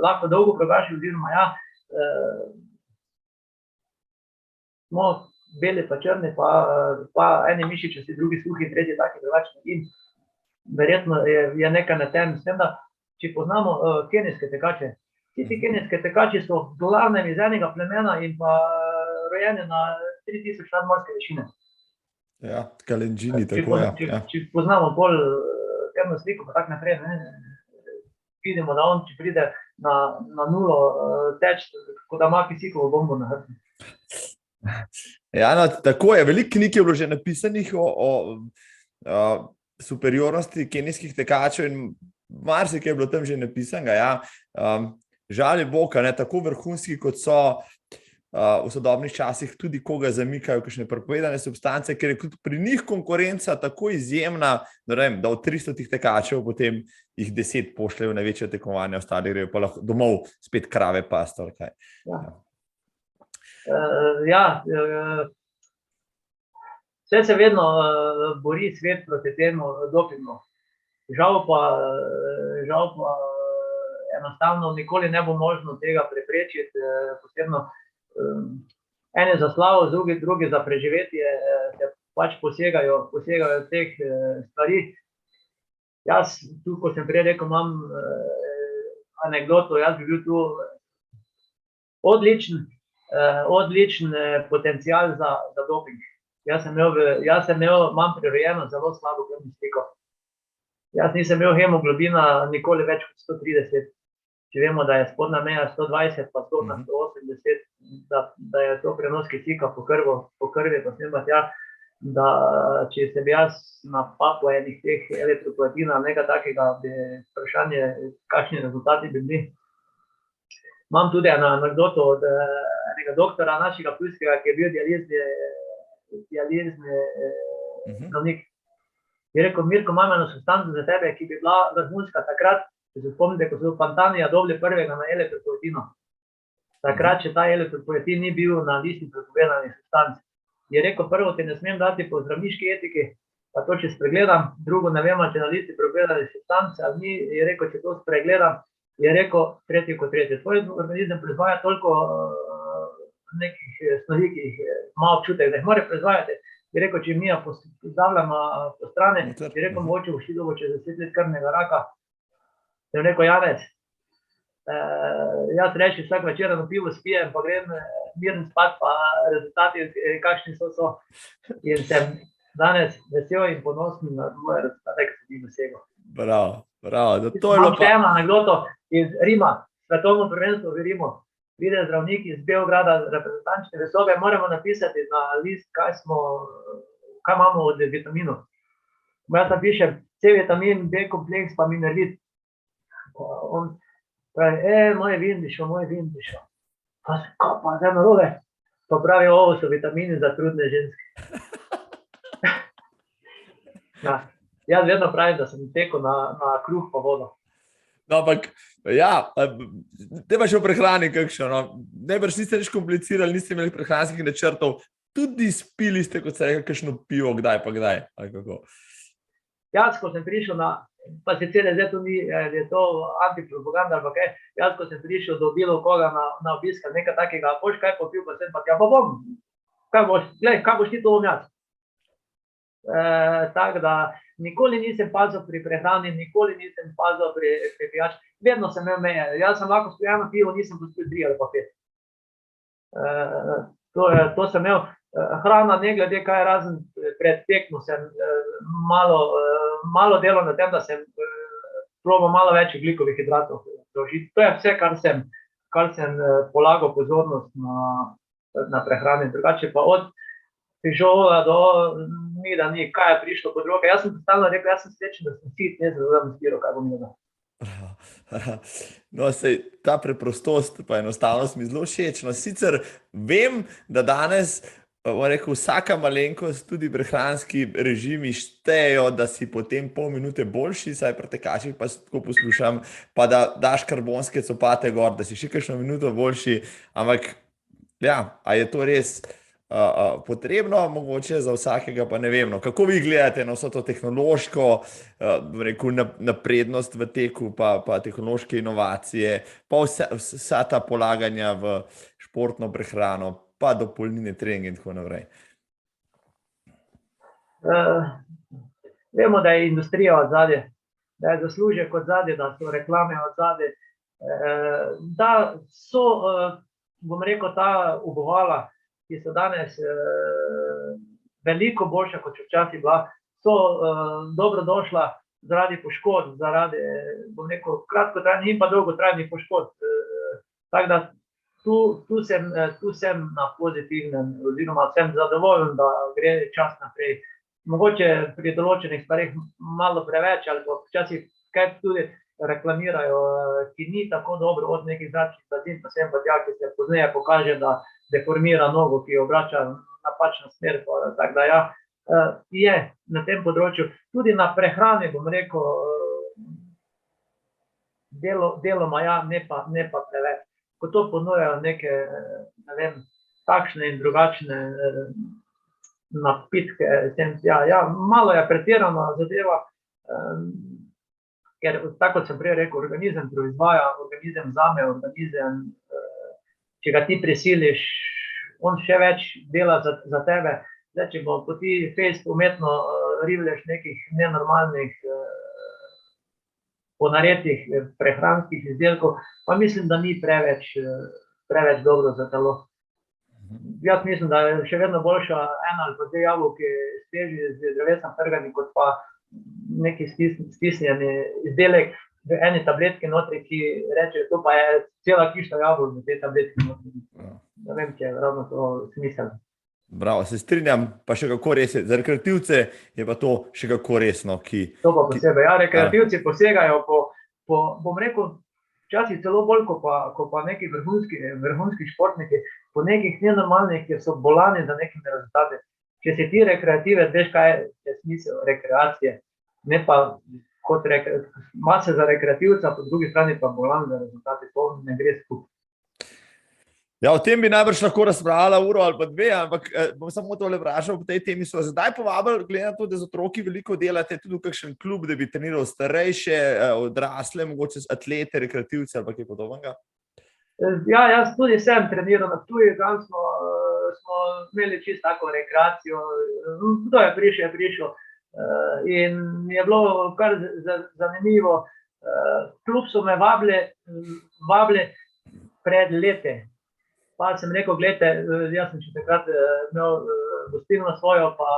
lahko dolgo pregaši, oziroma ja, smo beli pa črni, pa eni mišičasti, drugi suhi, tretji taki drugačni. In verjetno je nekaj na tem, s tem, da če poznamo kenijske tekače, ti kenijske tekači so v glavnem iz enega plemena in pa rojeni na 3000 nadmorske višine. Ja, Kalenjini, tako ja. Če poznamo bolj temno sliko, pa tak naprej, vidimo, da on, če pride na nulo teč, kot da ima kisikovo bombo na hrbtu. Ja, no, tako je. Veliko knjig je bilo že napisanih o superiornosti kenijskih tekačev in marsikaj je bilo tam že napisanega. Ja. Žal je Bog, ne, tako vrhunski, kot so v sodobnih časih, tudi koga zamikajo kakšne prepovedane substance, ker je pri njih konkurenca tako izjemna, da od 300 tekačev potem jih 10 pošljejo na večje tekmovanje, ostali grejo pa lahko domov spet krave past. Vse se vedno bori svet proti temu dopingu. Žal pa enostavno nikoli ne bo možno tega preprečiti, posebno eni za slavo, drugi za preživetje, se pač posegajo teh stvari. Jaz, tu, ko sem prej rekel, imam anekdoto, jaz bi bil tu odličen potencial za doping. Jaz imam prirojeno zelo slabo krvno sliko. Jaz nisem imel hemoglobina nikoli več kot 130. Če vemo, da je spodnja meja 120, pa 180, da je to prenos kisika po krvi, pa sem pa tja, da če se bi jaz napapil enih teh elektropoetin ali nekaj takega, bi vprašanje, kakšni rezultati bi bili. Imam tudi eno anekdoto od enega doktora našega ptujskega, ki je bil dializni zdravnik. Je rekel, Mirko, imam eno substanco za tebe, ki bi bila vrhunska takrat, če se spomnite, ko so v Pantanija dobili prvega na elektropoetino. Takrat, če ta elektropoetin ni bil na listi prepovedanih substanc. Je rekel, prvo ti ne smem dati po zdravniški etiki, pa to, če spregledam, drugo ne vem, če na listi prepovedanih substanc, ali ni, je rekel, če to spregledam, je rekel, tretje kot tretje. Tvoj organizem proizvaja toliko nekih snovi, ki jih ima občutek, da jih mora proizvajati. Je rekel, če mi pozdravljamo po strani, je rekel, mogoče boš ti dobil čez 10 let krvnega raka. Je rekel, Janez, jaz reči vsak večer na pivo spijem, pa grem miren spat, pa rezultati, kakšni so. In sem danes vesel in ponosen na moje rezultate, ki sem jih dosegel. Bravo. Imam še eno anekdoto iz Rima, svetovno prvenstvo v Rimu. Pride zdravnik iz Beograda, reprezentančne vesobe, moramo napisati na list, kaj imamo od vitaminov. Jaz napišem C vitamin, B kompleks, pa minerlit. On pravi, moj vin bi šel. Pa zdaj narobe. Pa pravi, ovo so vitamini za trudne ženske. Ja, jaz vedno pravim, da sem tekel na kruh pa vodo. No, ampak, ja, te pa še v prehrani kakšno, no. Najbrž niste nič komplicirali, niste imeli prehranskih načrtov, tudi spili ste, kot se rekel, kakšno pivo, kdaj pa kdaj, ali kako? Jaz, ko sem prišel pa sicer zdaj to ni, je to antipropaganda ali pa kaj, jaz, ko sem prišel do bilo koga na obiska, nekaj takega, boš kaj popil, pa sem pa tja, pa bom, kaj boš ti to bom jaz. Tako da, nikoli nisem pazil pri prehrani, nikoli nisem pazil pri pijači, vedno sem imel meje, jaz sem lahko spil eno pivo, nisem pospil 3 ali pa 5. To sem imel, hrana, ne glede kaj, razen pred tekmo sem malo delal na tem, da sem probal malo več ogljikovih hidratov. To je vse, kar sem polagal pozornost na prehrani. Drugače pa od fižola do mida ni, kaj je prišlo pod roke. Jaz sem stalno rekel, jaz sem srečen, da sem sit, ne znam izbiro, kaj bom jedel. No, sej, ta preprostost pa enostavnost mi zelo všeč. No, sicer vem, da danes vsaka malenkost, tudi prehranski režimi štejejo, da si potem pol minute boljši, saj pri tekačih pa tako poslušam, pa da daš karbonske copate gor, da si še kakšno minuto boljši, ampak ja, a je to res potrebno, mogoče za vsakega, pa ne vem, no. Kako vi gledate na vso to tehnološko naprednost v teku, pa tehnološke inovacije, pa vsa ta polaganja v športno prehrano, pa dopolnilne treninge in tako naprej? Vemo, da je industrija od zadaj, da je zaslužek od zadaj, da so reklame od zadaj, da so, bom rekel, ta ubovala, ki so danes veliko boljša, kot včasih bila, so dobrodošla zaradi poškodb, zaradi, bom rekel, kratkotrajnih in pa dolgotrajnih poškodb. Tako da tu sem na pozitivnem, oziroma sem zadovoljen, da gre čas naprej. mogoče pri določenih stvarih malo preveč, ali pa včasih kaj tudi reklamirajo, ki ni tako dobro od nekih zračnih blazin, pa sem pa tja, ki se pozneje pokaže, da deformira nogo, ki jo obrača napačno smer, tako da ja, je na tem področju, tudi na prehrani, bom rekel, deloma ja, ne pa preveč. Ko to ponujajo neke, ne vem, takšne in drugačne napitke, ja, malo je pretirana zadeva, ker tako kot sem prej rekel, organizem proizvaja, organizem vzame, organizem, če ga ti prisiliš, on še več dela za tebe. Zdaj, če bo ti fejst umetno rivljaš nekih nenormalnih ponaredih prehranskih izdelkov, pa mislim, da ni preveč dobro za telo. Jaz mislim, da je še vedno boljša ena ali pa dve jabolki sveži z drevesa trgani, kot pa neki stisnjeni izdelek v eni tabletki notri, ki reče, to pa je cela kišta jabolk v tej tabletki notri. Ne vem, če je ravno to smiselno. Bravo, se strinjam, pa še kako res je. Za rekreativce je pa to še kako resno. To pa posebej. Ja, rekreativci posegajo po, bom rekel, včasih celo bolj, ko pa neki vrhunski športniki, po nekih nenormalnih, kjer so bolani za nekimi rezultati. Če si ti rekreativec, veš, kaj je smisel rekreacije, ne pa kot mase za rekreativca, po drugi strani pa bolan za rezultati, to ne gre skupaj. Ja, o tem bi najbrž lahko razpravljala uro ali pa dve, ampak bom samo tole vprašal, po tej temi so zdaj povabili, glede na to, da z otroki veliko delate, tudi v kakšen klub, da bi treniral starejše, odrasle, mogoče atlete, rekreativce ali pa kaj podobnega? Ja, jaz tudi sem treniral na Ptuju, tam smo imeli čisto tako rekreacijo, kdo je prišel in je bilo kar zanimivo. Klub so me vabili pred leti. Pa sem rekel, gledajte, jaz sem še takrat imel gostilno svojo, pa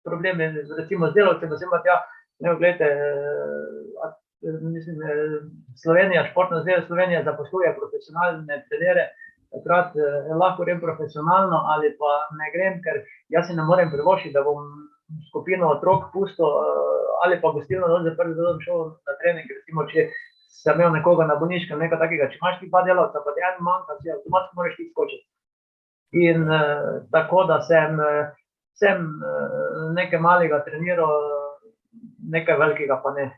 probleme recimo z delavcem, da sem tja, gledajte, mislim, Slovenija, Športna zveza Slovenija zaposluje profesionalne trenere, takrat lahko grem profesionalno ali pa ne grem, ker jaz si ne morem privoščiti, da bom skupino otrok pustil ali pa gostilno dol zaprl, da bom šel na trening, recimo, če sem imel nekoga na bolniškem, nekaj takega, če imaš ti dva delavca, pa ti en manjka, si avtomatsko moraš ti skočiti. In tako, da sem nekaj malega treniral, nekaj velikega pa ne.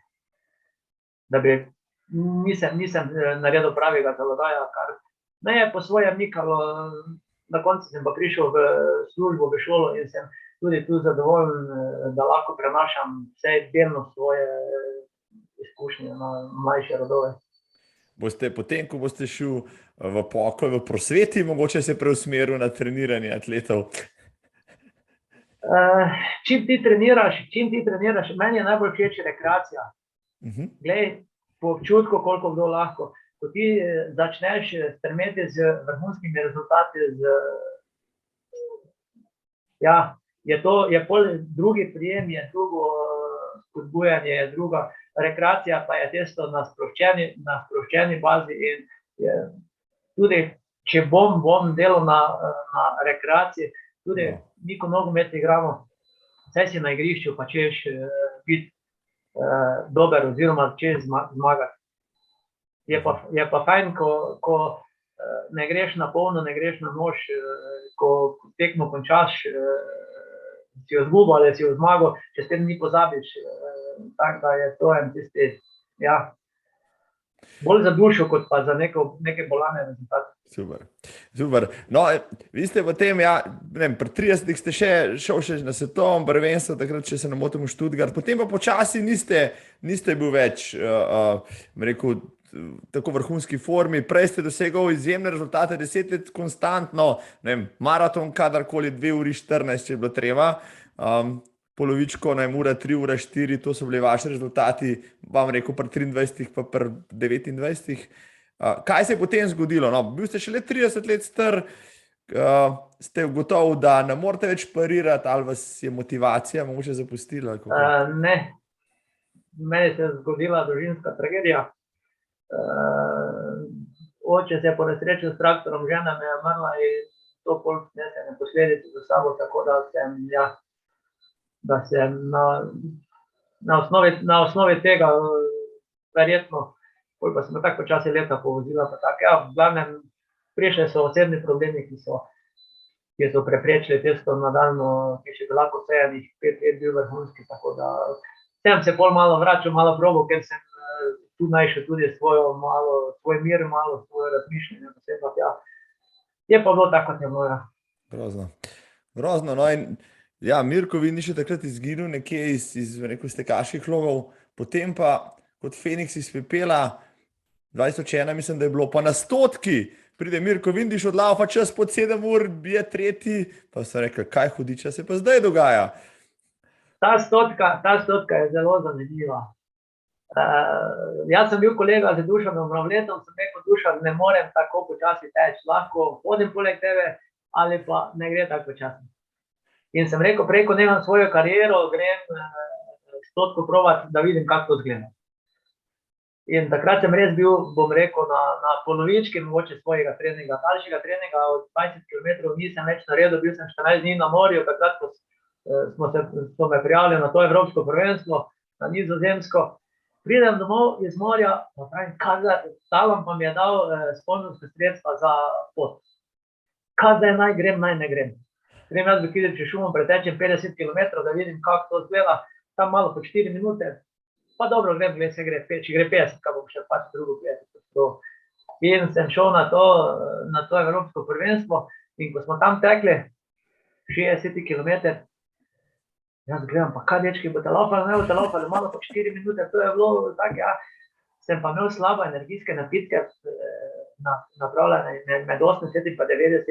Da bi, nisem naredil pravega zalogaja, kar me je po svoje mikalo, na koncu sem pa prišel v službo, v šolo in sem tudi tu zadovoljen, da lahko prenašam vse delno svoje izkušnje na mlajše rodove. Boste potem, ko boste šel v pokoj, v prosveti, mogoče se preusmeril na treniranje atletov? Čim ti treniraš, meni je najbolj všeč rekreacija. Glej, po občutku, koliko kdo lahko. Ko ti začneš stremeti z vrhunskimi rezultati, ja, je pol drugi prijem, je drugo spodbujanje, je druga rekreacija, pa je tisto na sproščeni bazi in tudi, če bom delal na rekreaciji, tudi niko nogomet igramo, saj si na igrišču, pa češ biti dober oziroma češ zmagati. Je pa fajn, ko ne greš na polno, ne greš na nož, ko tekmo končaš, si jo zgubil ali si jo zmagal, če s tem ni pozabiš, tako da je to en tisti, ja, bolj za dušo, kot pa za neke bolane rezultate. Super. No, vi ste potem, ja, ne vem, pri 30 ste šel še na svetovno prvenstvo, takrat, če se ne motim, v Stuttgart, potem pa počasi niste bil več, rekel, tako vrhunski formi, prej ste dosegal izjemne rezultate, 10 let konstantno, ne vem, maraton, kadarkoli 2 uri 14, če je bilo treba, polovičko, ne vem, ura 3, ura 4, to so bili vaši rezultati, vam rekel, pri 23, pa pri 29. Kaj se je potem zgodilo? No, bil ste šele 30 let star, ste ugotovili, da ne morete več parirati, ali vas je motivacija mogoče zapustila? Ne, meni se je zgodila družinska tragedija. Oče se je ponesrečil s traktorom, žena me je umrla in to pol nesene posledice za sabo, tako da sem, ja, da se na osnovi tega verjetno, pa smo tako počasi leta povozila, pa tako, ja, v glavnem prišli so osebni problemi, ki so preprečili tisto nadaljno, ki še bi lahko sejanih 5 let bil vrhunski, tako da sem se pol malo vračal, malo probal, ker sem tu našel tudi svoj mir, malo svoje razmišljanje, ja. Je pa bilo tako, kot je bilo, ja. Grozno, no in ja, Mirko Vindiš je takrat izginil nekje iz tekaških logov, potem pa kot Feniks iz pepela, 2001, mislim, da je bilo, pa na 100 pride Mirko Vindiš od laufa čas pod 7 ur, bije 3, pa so rekli, kaj hudiča se pa zdaj dogaja? Ta 100 je zelo zanimiva. Jaz sem bil kolega z Dušanom Mravletom, sem rekel, Dušan, ne morem tako počasi teči, lahko hodim poleg tebe, ali pa ne gre tako počasi. In sem rekel, preko nemam svojo kariero, grem 100 provat, da vidim, kako to zgleda. In takrat sem res bil, bom rekel, na polovički mogoče svojega treninga, daljšega treninga od 20 km nisem več naredil, bil sem 14 dni na morju, takrat smo me prijavili na to evropsko prvenstvo, na Nizozemsko. Pridem domov iz morja, pa pravim, Talon pa mi je dal sponzorska sredstva za pot. Kaj zdaj naj grem, naj ne grem. Grem jaz v Kidričev šumom, pretečem 50 km, da vidim, kako to zgleda, tam malo po 4 minute, pa dobro, grem, če gre 50, kaj bom še pač drugo 50. In sem šel na to evropsko prvenstvo in ko smo tam tekli 60 km, jaz gledam, pa kaj dečki, boste laufali, ne boste laufali, malo po 4 minute, to je bilo tako, ja. Sem pa imel slabo energijske napitke napravljene, med 80 in pa 90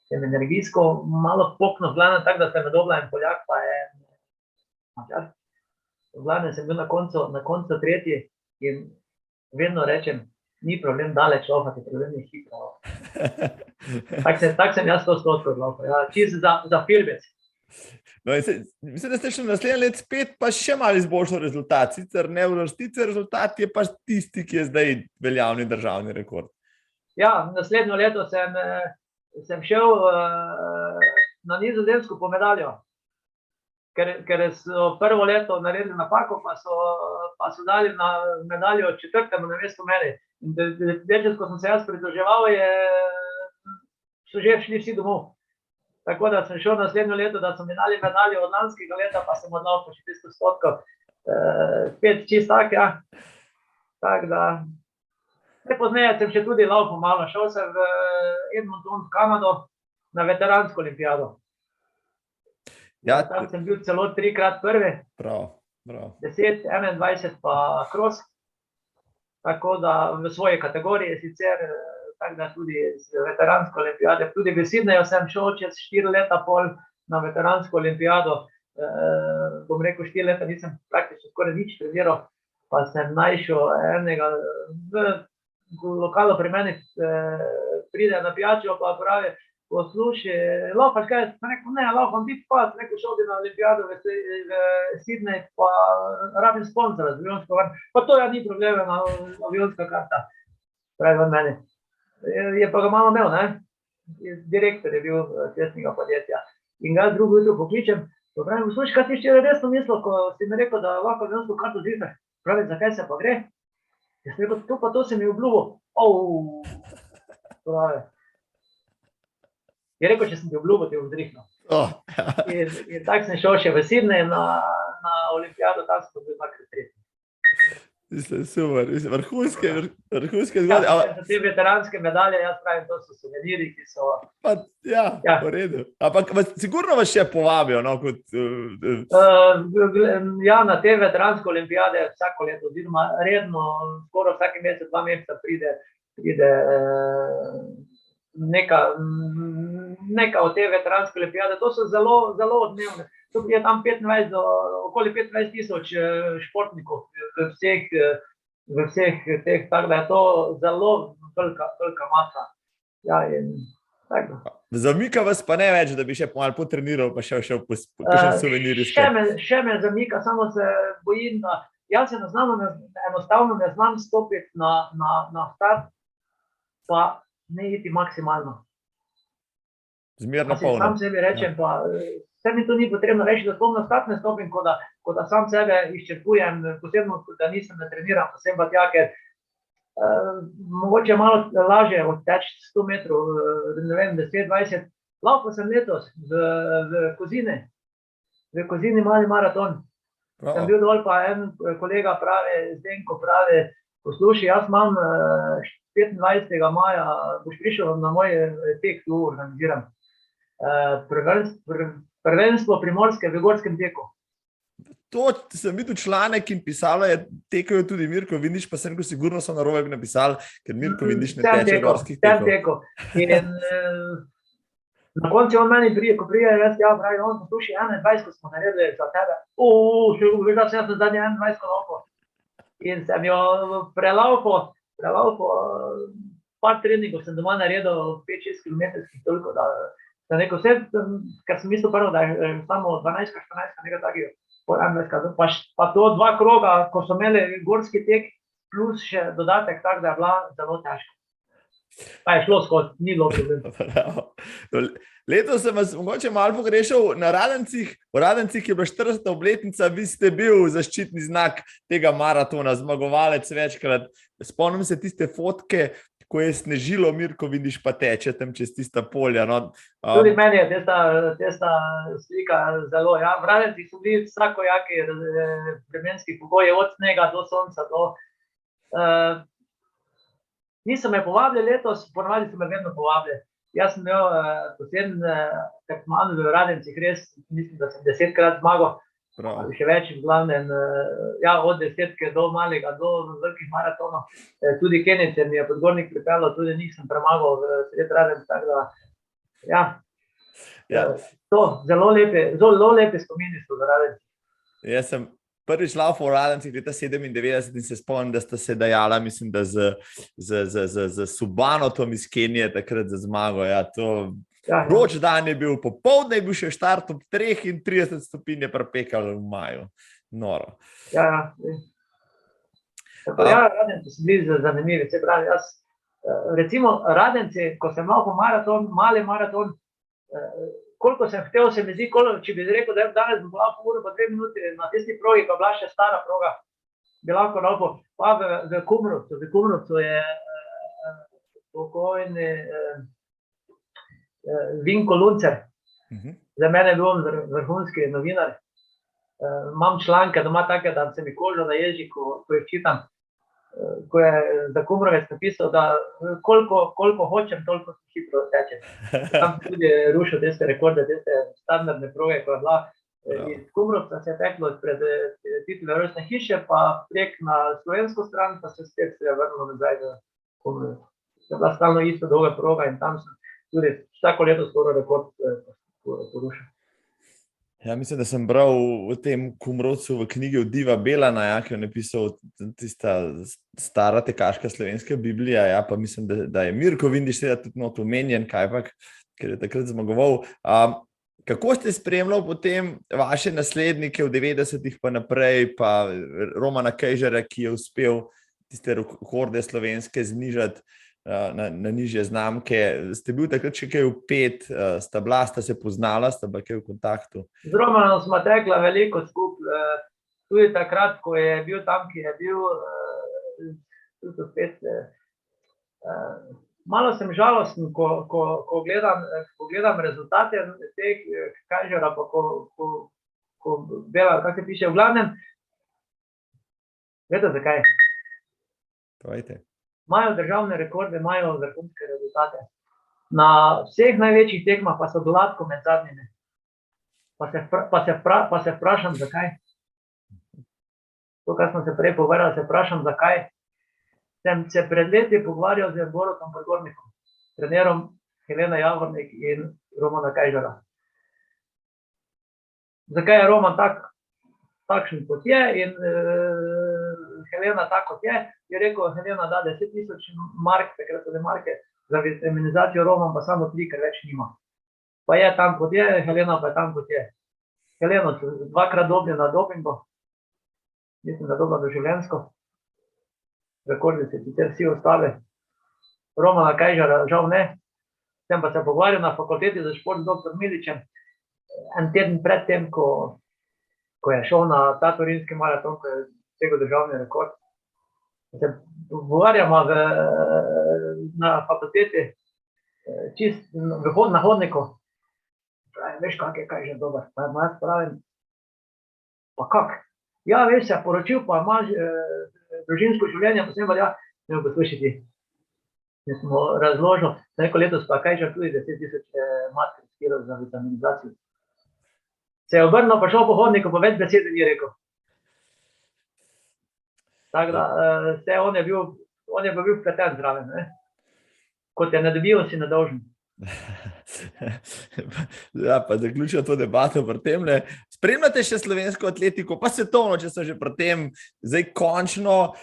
sem energijsko malo poknil, glavno tako, da sem me dobila en Poljak, pa en Mačar. Glavno sem bil na koncu 3. in vedno rečem, ni problem daleč laufati, problem je hitro laufati. Tak sem jaz 100% laufal, ja, čisto za filmec. No, mislim, da ste še naslednje let spet pa še malo izboljšal rezultat, sicer ne uvrstite, rezultat je pa tisti, ki je zdaj veljavni državni rekord. Ja, naslednjo leto sem šel na Nizozemsko po medaljo, ker so prvo leto naredili napako, pa so dali na medaljo 4. na mesto meni. In večkrat, ko sem se jaz pridruževal, so že šli vsi domov. Tako da sem šel naslednjo leto, da so mi dali medaljo od lanskega leta, pa sem odlal po 400 spet čist tak, ja. Tako da, pozneje sem še tudi laufal malo, šel sem v Edmonton v Kanado na veteransko olimpijado. Ja, tam sem bil celo 3-krat prvi, prav. 10, 21 pa cross, tako da v svoji kategoriji sicer, tako da tudi z veteransko olimpijade, tudi v Sydneyju sem šel čez 4 leta pol na veteransko olimpijado, bom rekel 4 leta nisem praktično skoraj nič treniral, pa sem našel enega v lokalu pri meni, pride na pijačo, pa pravi, poslušaj, laufaš kaj? Sem rekel, ne, laufam ti pa, rekel, šel bi na olimpijado v Sydney, pa rabim sponzora z avionsko karto, pa to ja ni problema na avionska karta, pravi od meni. Je pa ga malo imel, ne? Direktor je bil cestnega podjetja. In ga drugo jutro pokličem, pa pravim, poslušaj, kaj ti včeraj resno mislil, ko si mi rekel, da lahko avionsko karto zvišaš? Pravi, zakaj se pa gre? Jaz sem rekel, to pa to se mi obljubil. Pravi. Je rekel, če sem ti obljubil, ti bom zrihnil. In tako sem šel še v Sydney na olimpijado, tam sem bil 2-krat 3. Mislim, super, vrhunske zgodbe. Ja, za te veteranske medalje, jaz pravim, to so suveniri, ki so... Ja, v redu. Ampak sigurno vas še povabijo, no, kot... Ja, na te veteranske olimpijade vsako leto, oziroma redno, skoro vsaki mesec, 2 meseca pride neka od te veteranske olimpijade. To so zelo, zelo odmevne. Tu je tam okoli 25,000 športnikov v vseh teh, tako da je to zelo velika masa. Ja, in tako. Zamika vas pa ne več, da bi še malo potreniral, pa šel po še suvenirji. Še me zamika, samo se bojim, da jaz enostavno ne znam stopiti na start, pa ne iti maksimalno. Zmerno polno. Sam sebi rečem, pa vse mi to ni potrebno reči, da spomno start ne stopim, ko da sam sebe izčrpujem, posebno, da nisem ne treniram, posebno tja, ker mogoče malo lažje odteči 100 metrov, ne vem, 10-20. Lahko sem letos v Kozini mali maraton. Sem bil dol, pa en kolega pravi, Zdenko pravi, poslušaj, jaz imam 25. maja, boš prišel na moj tek, tu organiziram. Prvenstvo Primorske v gorskem teku. To sem videl članek in pisalo je, tekajo tudi Mirko Vindiš, pa sem rekel, sigurno so narobe napisali, ker Mirko Vindiš ne teče gorskih tekov. In na koncu on meni prije, ko prije, jaz pravi, on poslušaj, 21 smo naredili za tebe. Veš, da sem jaz zadnje 21 lauko. In sem jo prelaupal, par treningov sem doma naredil 5-6 kilometrskih, toliko, da sem rekel vse, ker sem mislil prvo, da je samo 12-14, nekaj takega. Pa to 2 kroga, ko so imeli gorski tek, plus še dodatek tak, da je bila zelo težka. Pa je šlo skozi, ni bilo problem. Letos sem vas mogoče malo pogrešal na Radencih. V Radencih je bila 40. obletnica, vi ste bil zaščitni znak tega maratona, zmagovalec večkrat. Spomnim se tiste fotke, ko je snežilo, Mirko Vindiš pa teče tam čez tista polja. No. Tudi meni je testa slika zelo. Ja. V Radencih so bili vsakojaki vremenski pogoji, od snega do sonca. Niso me povabili letos, ponavadi so me vedno povabili. Jaz sem imel poseben tekmovan v Radencih, res mislim, da sem 10-krat zmagal. Še več v glavnem, od 10 do malega, do velikih maratonov. Tudi Kenice mi je podgornik pripeljal, tudi nisem premagal v sred Radenc, tako da, to, zelo lepe spomini so za Radenci. Jaz sem prvič laufal v Radencih leta 97 in se spomnim, da sta se dajala, mislim, da z Subanotom iz Kenije takrat za zmago. Vroč dan je bil, popoldne je bil še štart ob 3:30 stopinj je prepekalo v maju. Noro. Radenci so bili zanimivi. Se pravi, recimo Radenci, ko sem laufal maraton, mali maraton, koliko sem hotel, se mi zdi, če bi rekel, da danes bi laufal uro pa 2 minuti na tisti progi, pa bila še stara proga, bi lahko laufal. Pa v Kumrovcu je pokojni Vinko Luncer. Za mene je bil on vrhunski novinar. Imam članke doma take, da se mi koža naježi, ko jih čitam. Ko je za Kumrovec napisal, da koliko hočem, toliko hitro tečem. Tam tudi rušil tiste rekorde, tiste standardne proge, ko je bila. Iz Kumrovca se je teklo pred Titove rojstne hiše, pa prek na slovensko stran, pa se spet vrnilo nazaj v Kumrovec. Je bila stalno isto dolga proga in tam sem tudi vsako leto skoraj rekord porušil. Ja, mislim, da sem bral v tem Kumrovcu v knjigi od Diva Belana, ki je napisal tista stara tekaška slovenska Biblija, pa mislim, da je Mirko Vindiš tudi not omenjen, kajpak, ker je takrat zmagoval. Kako ste spremljali potem vaše naslednike v 90-ih pa naprej, pa Romana Kejžarja, ki je uspel tiste rekorde slovenske znižati na nižje znamke? Ste bil takrat še kaj vpet, sta se poznala, sta bila kaj v kontaktu? Z Romanom smo tekla veliko skupaj, tudi takrat, ko je bil tam, ki je bil, tudi spet. Malo sem žalosten, ko gledam rezultate teh Kejžarja, pa ko Bela, kako se piše, v glavnem, veste zakaj? Povejte. Imajo državne rekorde, imajo vrhunske rezultate. Na vseh največjih tekmah pa so gladko med zadnjimi. Pa se vprašam, zakaj. To, kar smo se prej pogovarjali, se vprašam, zakaj. Sem se pred leti pogovarjal z Borutom Podgornikom, trenerom Helena Javornik in Romana Kejžarja. Zakaj je Roman takšen kot je in Helena tako kot je rekel, Helena da 10,000 mark, takrat so marke, za vitaminizacijo Roman pa samo 3, ker več nima. Pa je tam kot je, Helena pa je tam kot je. Heleno so 2-krat dobili na dopingu, mislim, da dobila doživljenjsko. Rekordi se sicer vsi ostali. Romana Kejžarja žal ne. Sem pa se pogovarjal na fakulteti za šport z dr. Miličem. en teden pred tem, ko je šel na ta turinski maraton, ko je dosegel državni rekord. Se pogovarjamo na fakulteti, čist na hodniku. Veš, kaj je že dober. Pa jaz pravim, pa kak? Ja, veš, se poročil, pa imaš družinsko življenje, pa sem pa ne bo poslušati. In smo razložili, neko letos pa kaj že tudi 10,000 mater skirov za vitaminizacijo. Se je obrnil, pa šel po hodniku, pa več besede ni rekel. Tako da, on je bil vpleten zraven, ne? Kot je ne dobil, si nedolžen. Ja, pa zaključil to debato pri temle. Spremljate še slovensko atletiko, pa svetovno, če so že pri tem, zdaj končno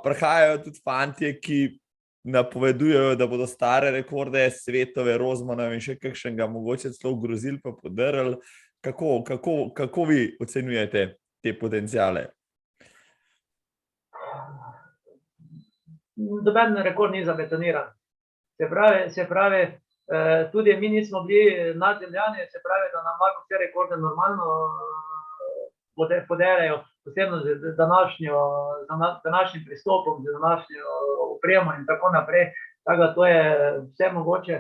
prihajajo tudi fantje, ki napovedujejo, da bodo stare rekorde svetove, Rozmanov in še kakšnega mogoče celo grozil pa podrli. Kako vi ocenjujete te potenciale? Doben rekord ni zabetoniran. Se pravi, tudi mi nismo bili nadzemljani, se pravi, da nam lahko vse rekorde normalno poderejo, posebno z današnjim pristopom, z današnjo opremo in tako naprej. Tako da to je vse mogoče.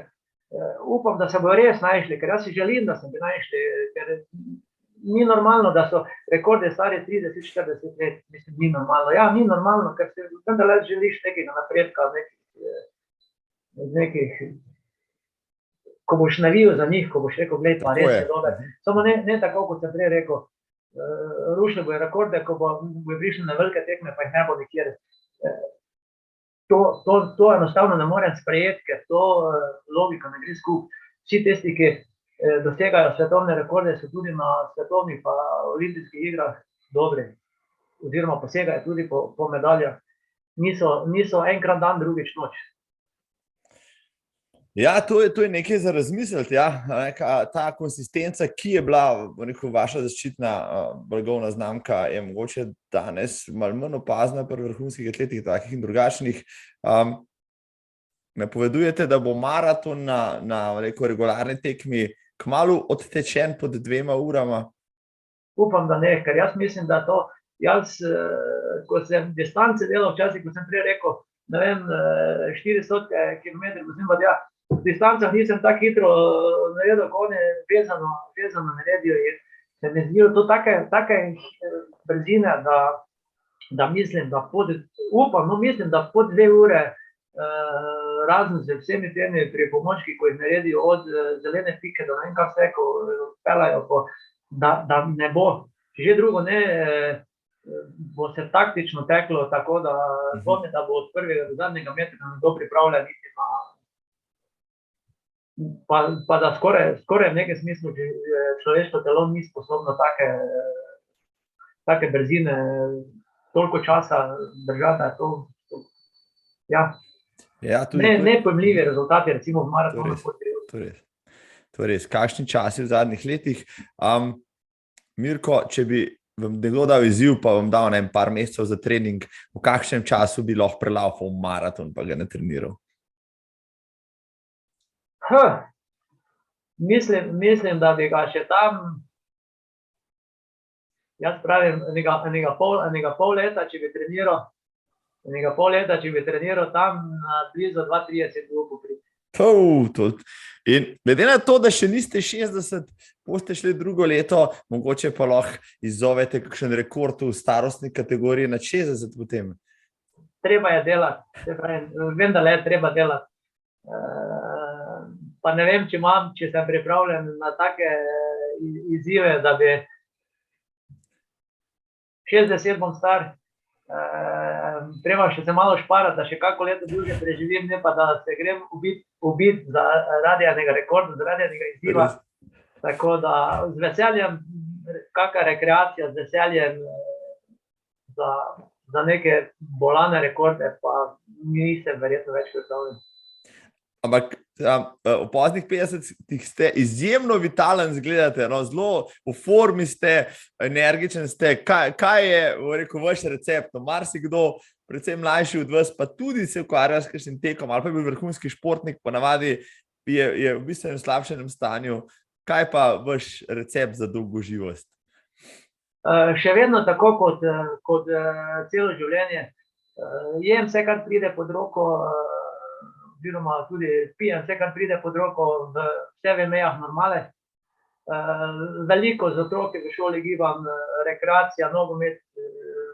Upam, da se bojo res našli, ker jaz si želim, da se bi našli, ker ni normalno, da so rekorde stari 30-40 let. Mislim, ni normalno. Ja, ni normalno, ker se vendarle želiš nekega napredka, nekih, ko boš navijal za njih, ko boš rekel, glej, pa res je dober. Samo ne tako, kot sem prej rekel, rušili bojo rekorde, ko bojo prišli na velike tekme, pa jih ne bo nikjer. To enostavno ne morem sprejeti, ker to logika ne gre skupaj. Vsi tisti, ki dosegajo svetovne rekorde, so tudi na svetovnih pa olimpijskih igrah dobri, oziroma posegajo tudi po medaljah. Niso enkrat dan, drugič noč. Ja, to je nekaj za razmisliti, ja. Ta konsistenca, ki je bila, vaša zaščitna blagovna znamka, je mogoče danes malo manj opazna pri vrhunskih atletih, takih in drugačnih. Napovedujete, da bo maraton na regularni tekmi kmalu odtečen pod 2 urama? Upam, da ne, ker jaz mislim, da to, ko sem distance delal včasih, ko sem prej rekel, ne vem, 400 kilometrov, ko sem pa v distancah nisem tako hitro naredil, ko oni vezano naredijo. Se mi zdijo to take brzine, da mislim, da pod 2 ure, razen z vsemi temi pripomočki, ko jih naredijo od zelene pike do ne vem kaj vse, ko pelajo, da ne bo. Že drugo ne, bo se taktično teklo, tako da dvomim, da bo od prvega do zadnjega metra nekdo pripravljen niti pa da skoraj v nekem smislu človeško telo ni sposobno take brzine, toliko časa držati, ja. Nepojmljivi rezultati, recimo v maratonu. To je res. Kakšni časi v zadnjih letih? Mirko, če bi vam nekdo dal izziv, pa vam dal par mesecev za trening, v kakšnem času bi lahko prelaufal maraton, pa ga ne treniral? Mislim, da bi ga še tam, jaz pravim, enega pol leta, če bi treniral tam blizu 2:30 ur popriti. In glede na to, da še niste 60, boste šli drugo leto, mogoče pa lahko izzovete kakšen rekord v starostni kategoriji na 60 potem. Treba je delati, vem, da le treba delati. Pa ne vem, če sem pripravljen na take izzive, da bi 60 bom star, treba še se malo šparati, da še kako leto dlje preživim, ne pa da se grem ubiti zaradi enega rekorda, zaradi enega izziva. Tako da z veseljem, kakšna rekreacija, z veseljem za neke bolane rekorde, pa nisem verjetno več predstavljen. Ampak v poznih 50-ih ste izjemno vitalen izgledate, zelo v formi ste, energičen ste. Kaj je, rekel, vaš recept? Marsikdo, predvsem mlajši od vas, pa tudi se ukvarja s kakšnim tekom, ali pa je bil vrhunski športnik, ponavadi je v bistvenem slabšem stanju. kaj pa vaš recept za dolgoživost? Še vedno tako kot celo življenje. Jem vse, kar pride pod roko, oziroma tudi pijem vse, kar pride pod roko, vse v mejah normale. Veliko z otroki v šoli gibam, rekreacija, nogomet,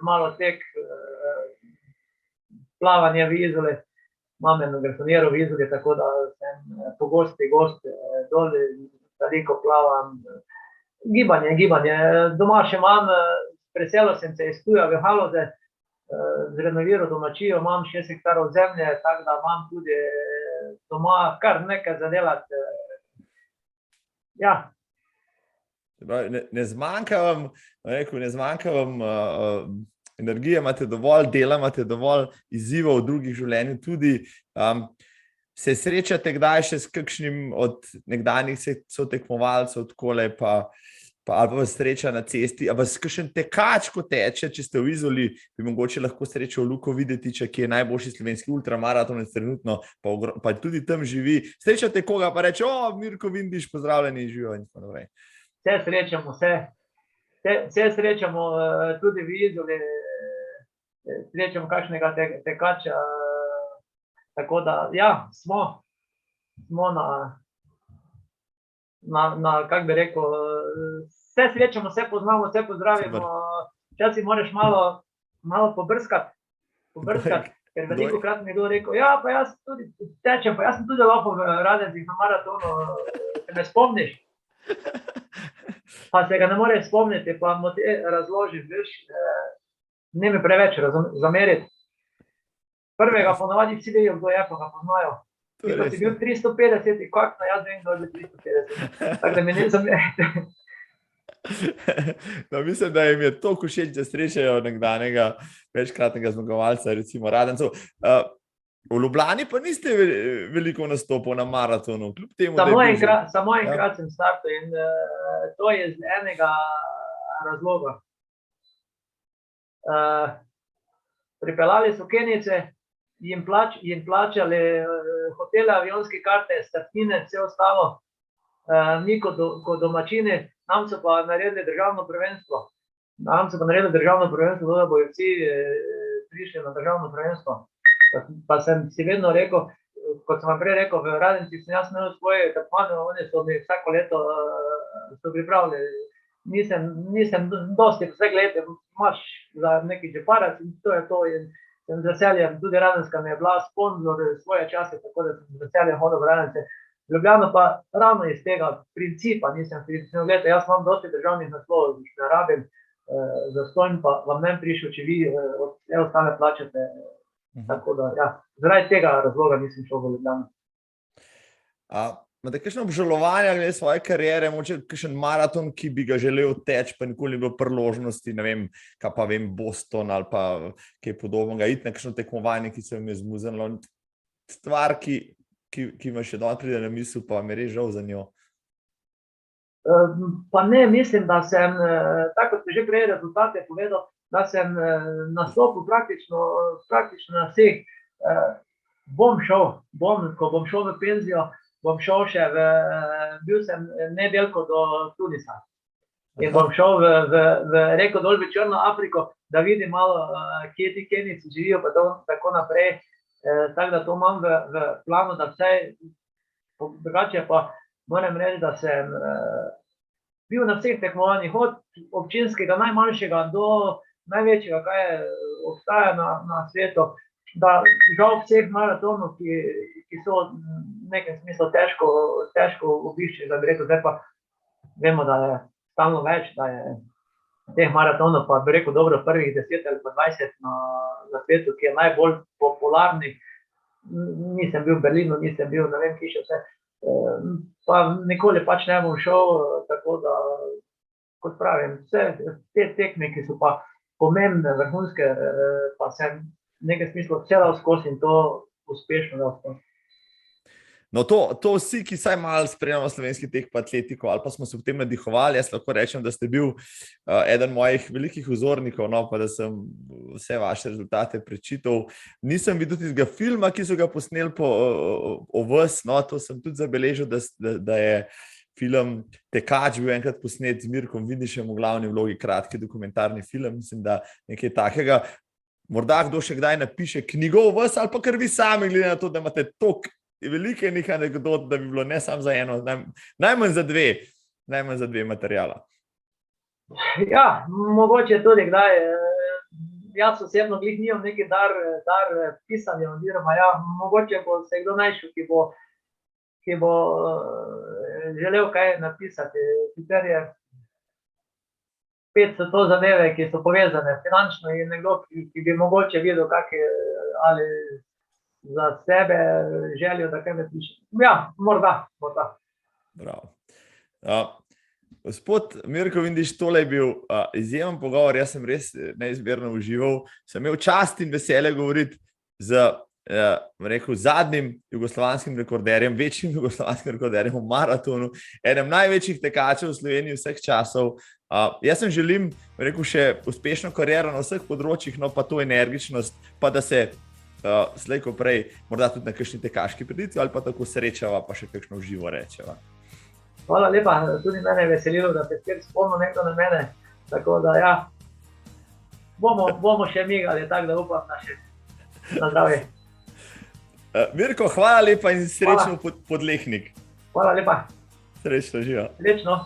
malo tek, plavanje v Izoli. Imam eno garsoniero v Izoli, tako da sem pogosti gost dol, veliko plavam. Gibanje. Doma še imam, preselil sem se iz Ptuja v Haloze, zrenoviral domačijo, imam 6 hektarov zemlje, tako da imam tudi doma kar nekaj za delati. Ja. Ne zmanjka vam energije, imate dovolj dela, imate dovolj izzivov v drugih življenju tudi. Se srečate kdaj še s kakšnim od nekdanjih sotekmovalcev, takole ali pa sreča na cesti, ali pa s kakšen tekač, ko teče, če ste v Izoli, bi mogoče lahko srečal Luko Videtiča, ki je najboljši slovenski ultramaratonec trenutno, pa tudi tam živi. Srečate koga, pa reče, Mirko Vindiš, pozdravljeni, živijo in tako naprej. Vse srečamo, tudi v Izoli, srečamo kakšnega tekača. Tako da, ja, smo na, kako bi rekel, vse srečamo, vse poznamo, vse pozdravimo. Včasih moraš malo pobrskati, ker velikokrat mi je kdo rekel, ja, pa jaz tudi tečem, pa jaz sem tudi lopal v Radenzih na maratonu, se me spomniš? Pa se ga ne moreš spomniti, pa mu ti razložim, veš, ne mi preveč zameriti. Prvega ponovadi vsi vejo, kdo je, pa ga poznajo. Ko si bil 350, kakšno jaz vem, kdo je 350. Tako da mi ne zamerite. No, mislim, da jim je toliko všeč, da srečajo nekdanjega večkratnega zmagovalca, recimo Radencev. V Ljubljani pa niste veliko nastopil na maratonu. Samo enkrat sem startal in to je iz enega razloga. Pripeljali so Kenijce, jim plačali hotele, avionske karte, startnine, vse ostalo, mi kot domačini, nam so pa naredili državno prvenstvo. Da bojo vsi prišli na državno prvenstvo. Pa sem si vedno rekel, kot sem vam prej rekel, v Radencih sem jaz imel svoje tekmovanje, oni so mi vsako leto pripravili. Nisem dosti vse gledal, imaš za neki džeparac in to je to. In sem z veseljem, tudi Radenska mi je bila sponzor svoje čase, tako da sem z veseljem hodil v Radence. Ljubljano pa ravno iz tega principa nisem prišel. Gledajte, jaz imam dosti državnih naslovov, ne rabim, zastojn pa vam ne prišel, če vi vse ostale plačate. Tako da, ja, zaradi tega razloga nisem šel v Ljubljano. Imate kakšno obžalovanje glede svoje kariere, mogoče kakšen maraton, ki bi ga želel teči, pa nikoli ni bilo priložnosti, ne vem, kaj pa vem, Boston ali pa kaj podobnega, iti na kakšno tekmovanje, ki se vam je zmuznilo, stvar, ki vam še danes pride na misel, pa mi je res žal za njo. Pa ne, mislim, da sem, tako kot ste že prej rezultate povedal, da sem nastopil praktično na vseh. Ko bom šel v penzijo, bom šel še bil sem nedeljko do Tunisa. In bom šel v reko dol v Črno Afriko, da vidim malo, kje ti Kenijci živijo, pa tako naprej. Tako da to imam v planu, da vse, drugače pa moram reči, da sem bil na vseh tekmovanjih, od občinskega najmanjšega do največjega, kaj obstaja na svetu. Da žal vseh maratonov, ki so v nekem smislu težko obišči, da bi rekel, zdaj pa vemo, da je stalno več, da je teh maratonov, pa bi rekel, dobro, prvih 10 ali pa 20 na svetu, ki je najbolj popularni. Nisem bil v Berlinu, nisem bil, ne vem, ki še vse. Pa nikoli pač ne bom šel, tako da, kot pravim, vse te tekme, ki so pa pomembne, vrhunske, pa sem v nekem smislu celal skozi in to uspešno dal skozi. No, to vsi, ki saj malo spremljamo slovenski tek pa atletiko, ali pa smo se v tem nadihovali, jaz lahko rečem, da ste bil eden mojih velikih vzornikov, no, pa da sem vse vaše rezultate prečital. Nisem videl tistega filma, ki so ga posneli o vas, no, to sem tudi zabeležil, da je film Tekač bil enkrat posnet z Mirkom Vindišem v glavni vlogi, kratki dokumentarni film, mislim, da nekaj takega. Morda kdo še kdaj napiše knjigo o vas, ali pa kar vi sami, glede na to, da imate toliko velike nekaj anekdot, da bi bilo ne samo za eno, najmanj za dve materijala. Ja, mogoče tudi kdaj. Jaz osebno glih nimam neki dar pisanja, oziroma mogoče bo se kdo našel, ki bo želel kaj napisati. Sicer je spet so to zadeve, ki so povezane finančno, in nekdo, ki bi mogoče videl ali za sebe želijo, da kaj napiše. Ja, morda. Bravo. Gospod Mirko Vindiš, tole je bil izjemen pogovor, jaz sem res neizmerno užival. Sem imel čast in veselje govoriti z zadnjim jugoslovanskim rekorderjem, večjim jugoslovanskim rekorderjem v maratonu, enem največjih tekačev v Sloveniji vseh časov. Jaz sem želim, še uspešno kariero na vseh področjih, no pa to energičnost, pa da se slej ko prej morda tudi na kakšni tekaški prireditvi ali pa tako srečava, pa še kakšno živo rečeva. Hvala lepa, tudi mene je veselilo, da te spet spomnil nekdo na mene, tako da bomo še migali, tako da upam na zdravje. Mirko, hvala lepa in srečno Podlehnik. Hvala lepa. Srečno, živa. Srečno.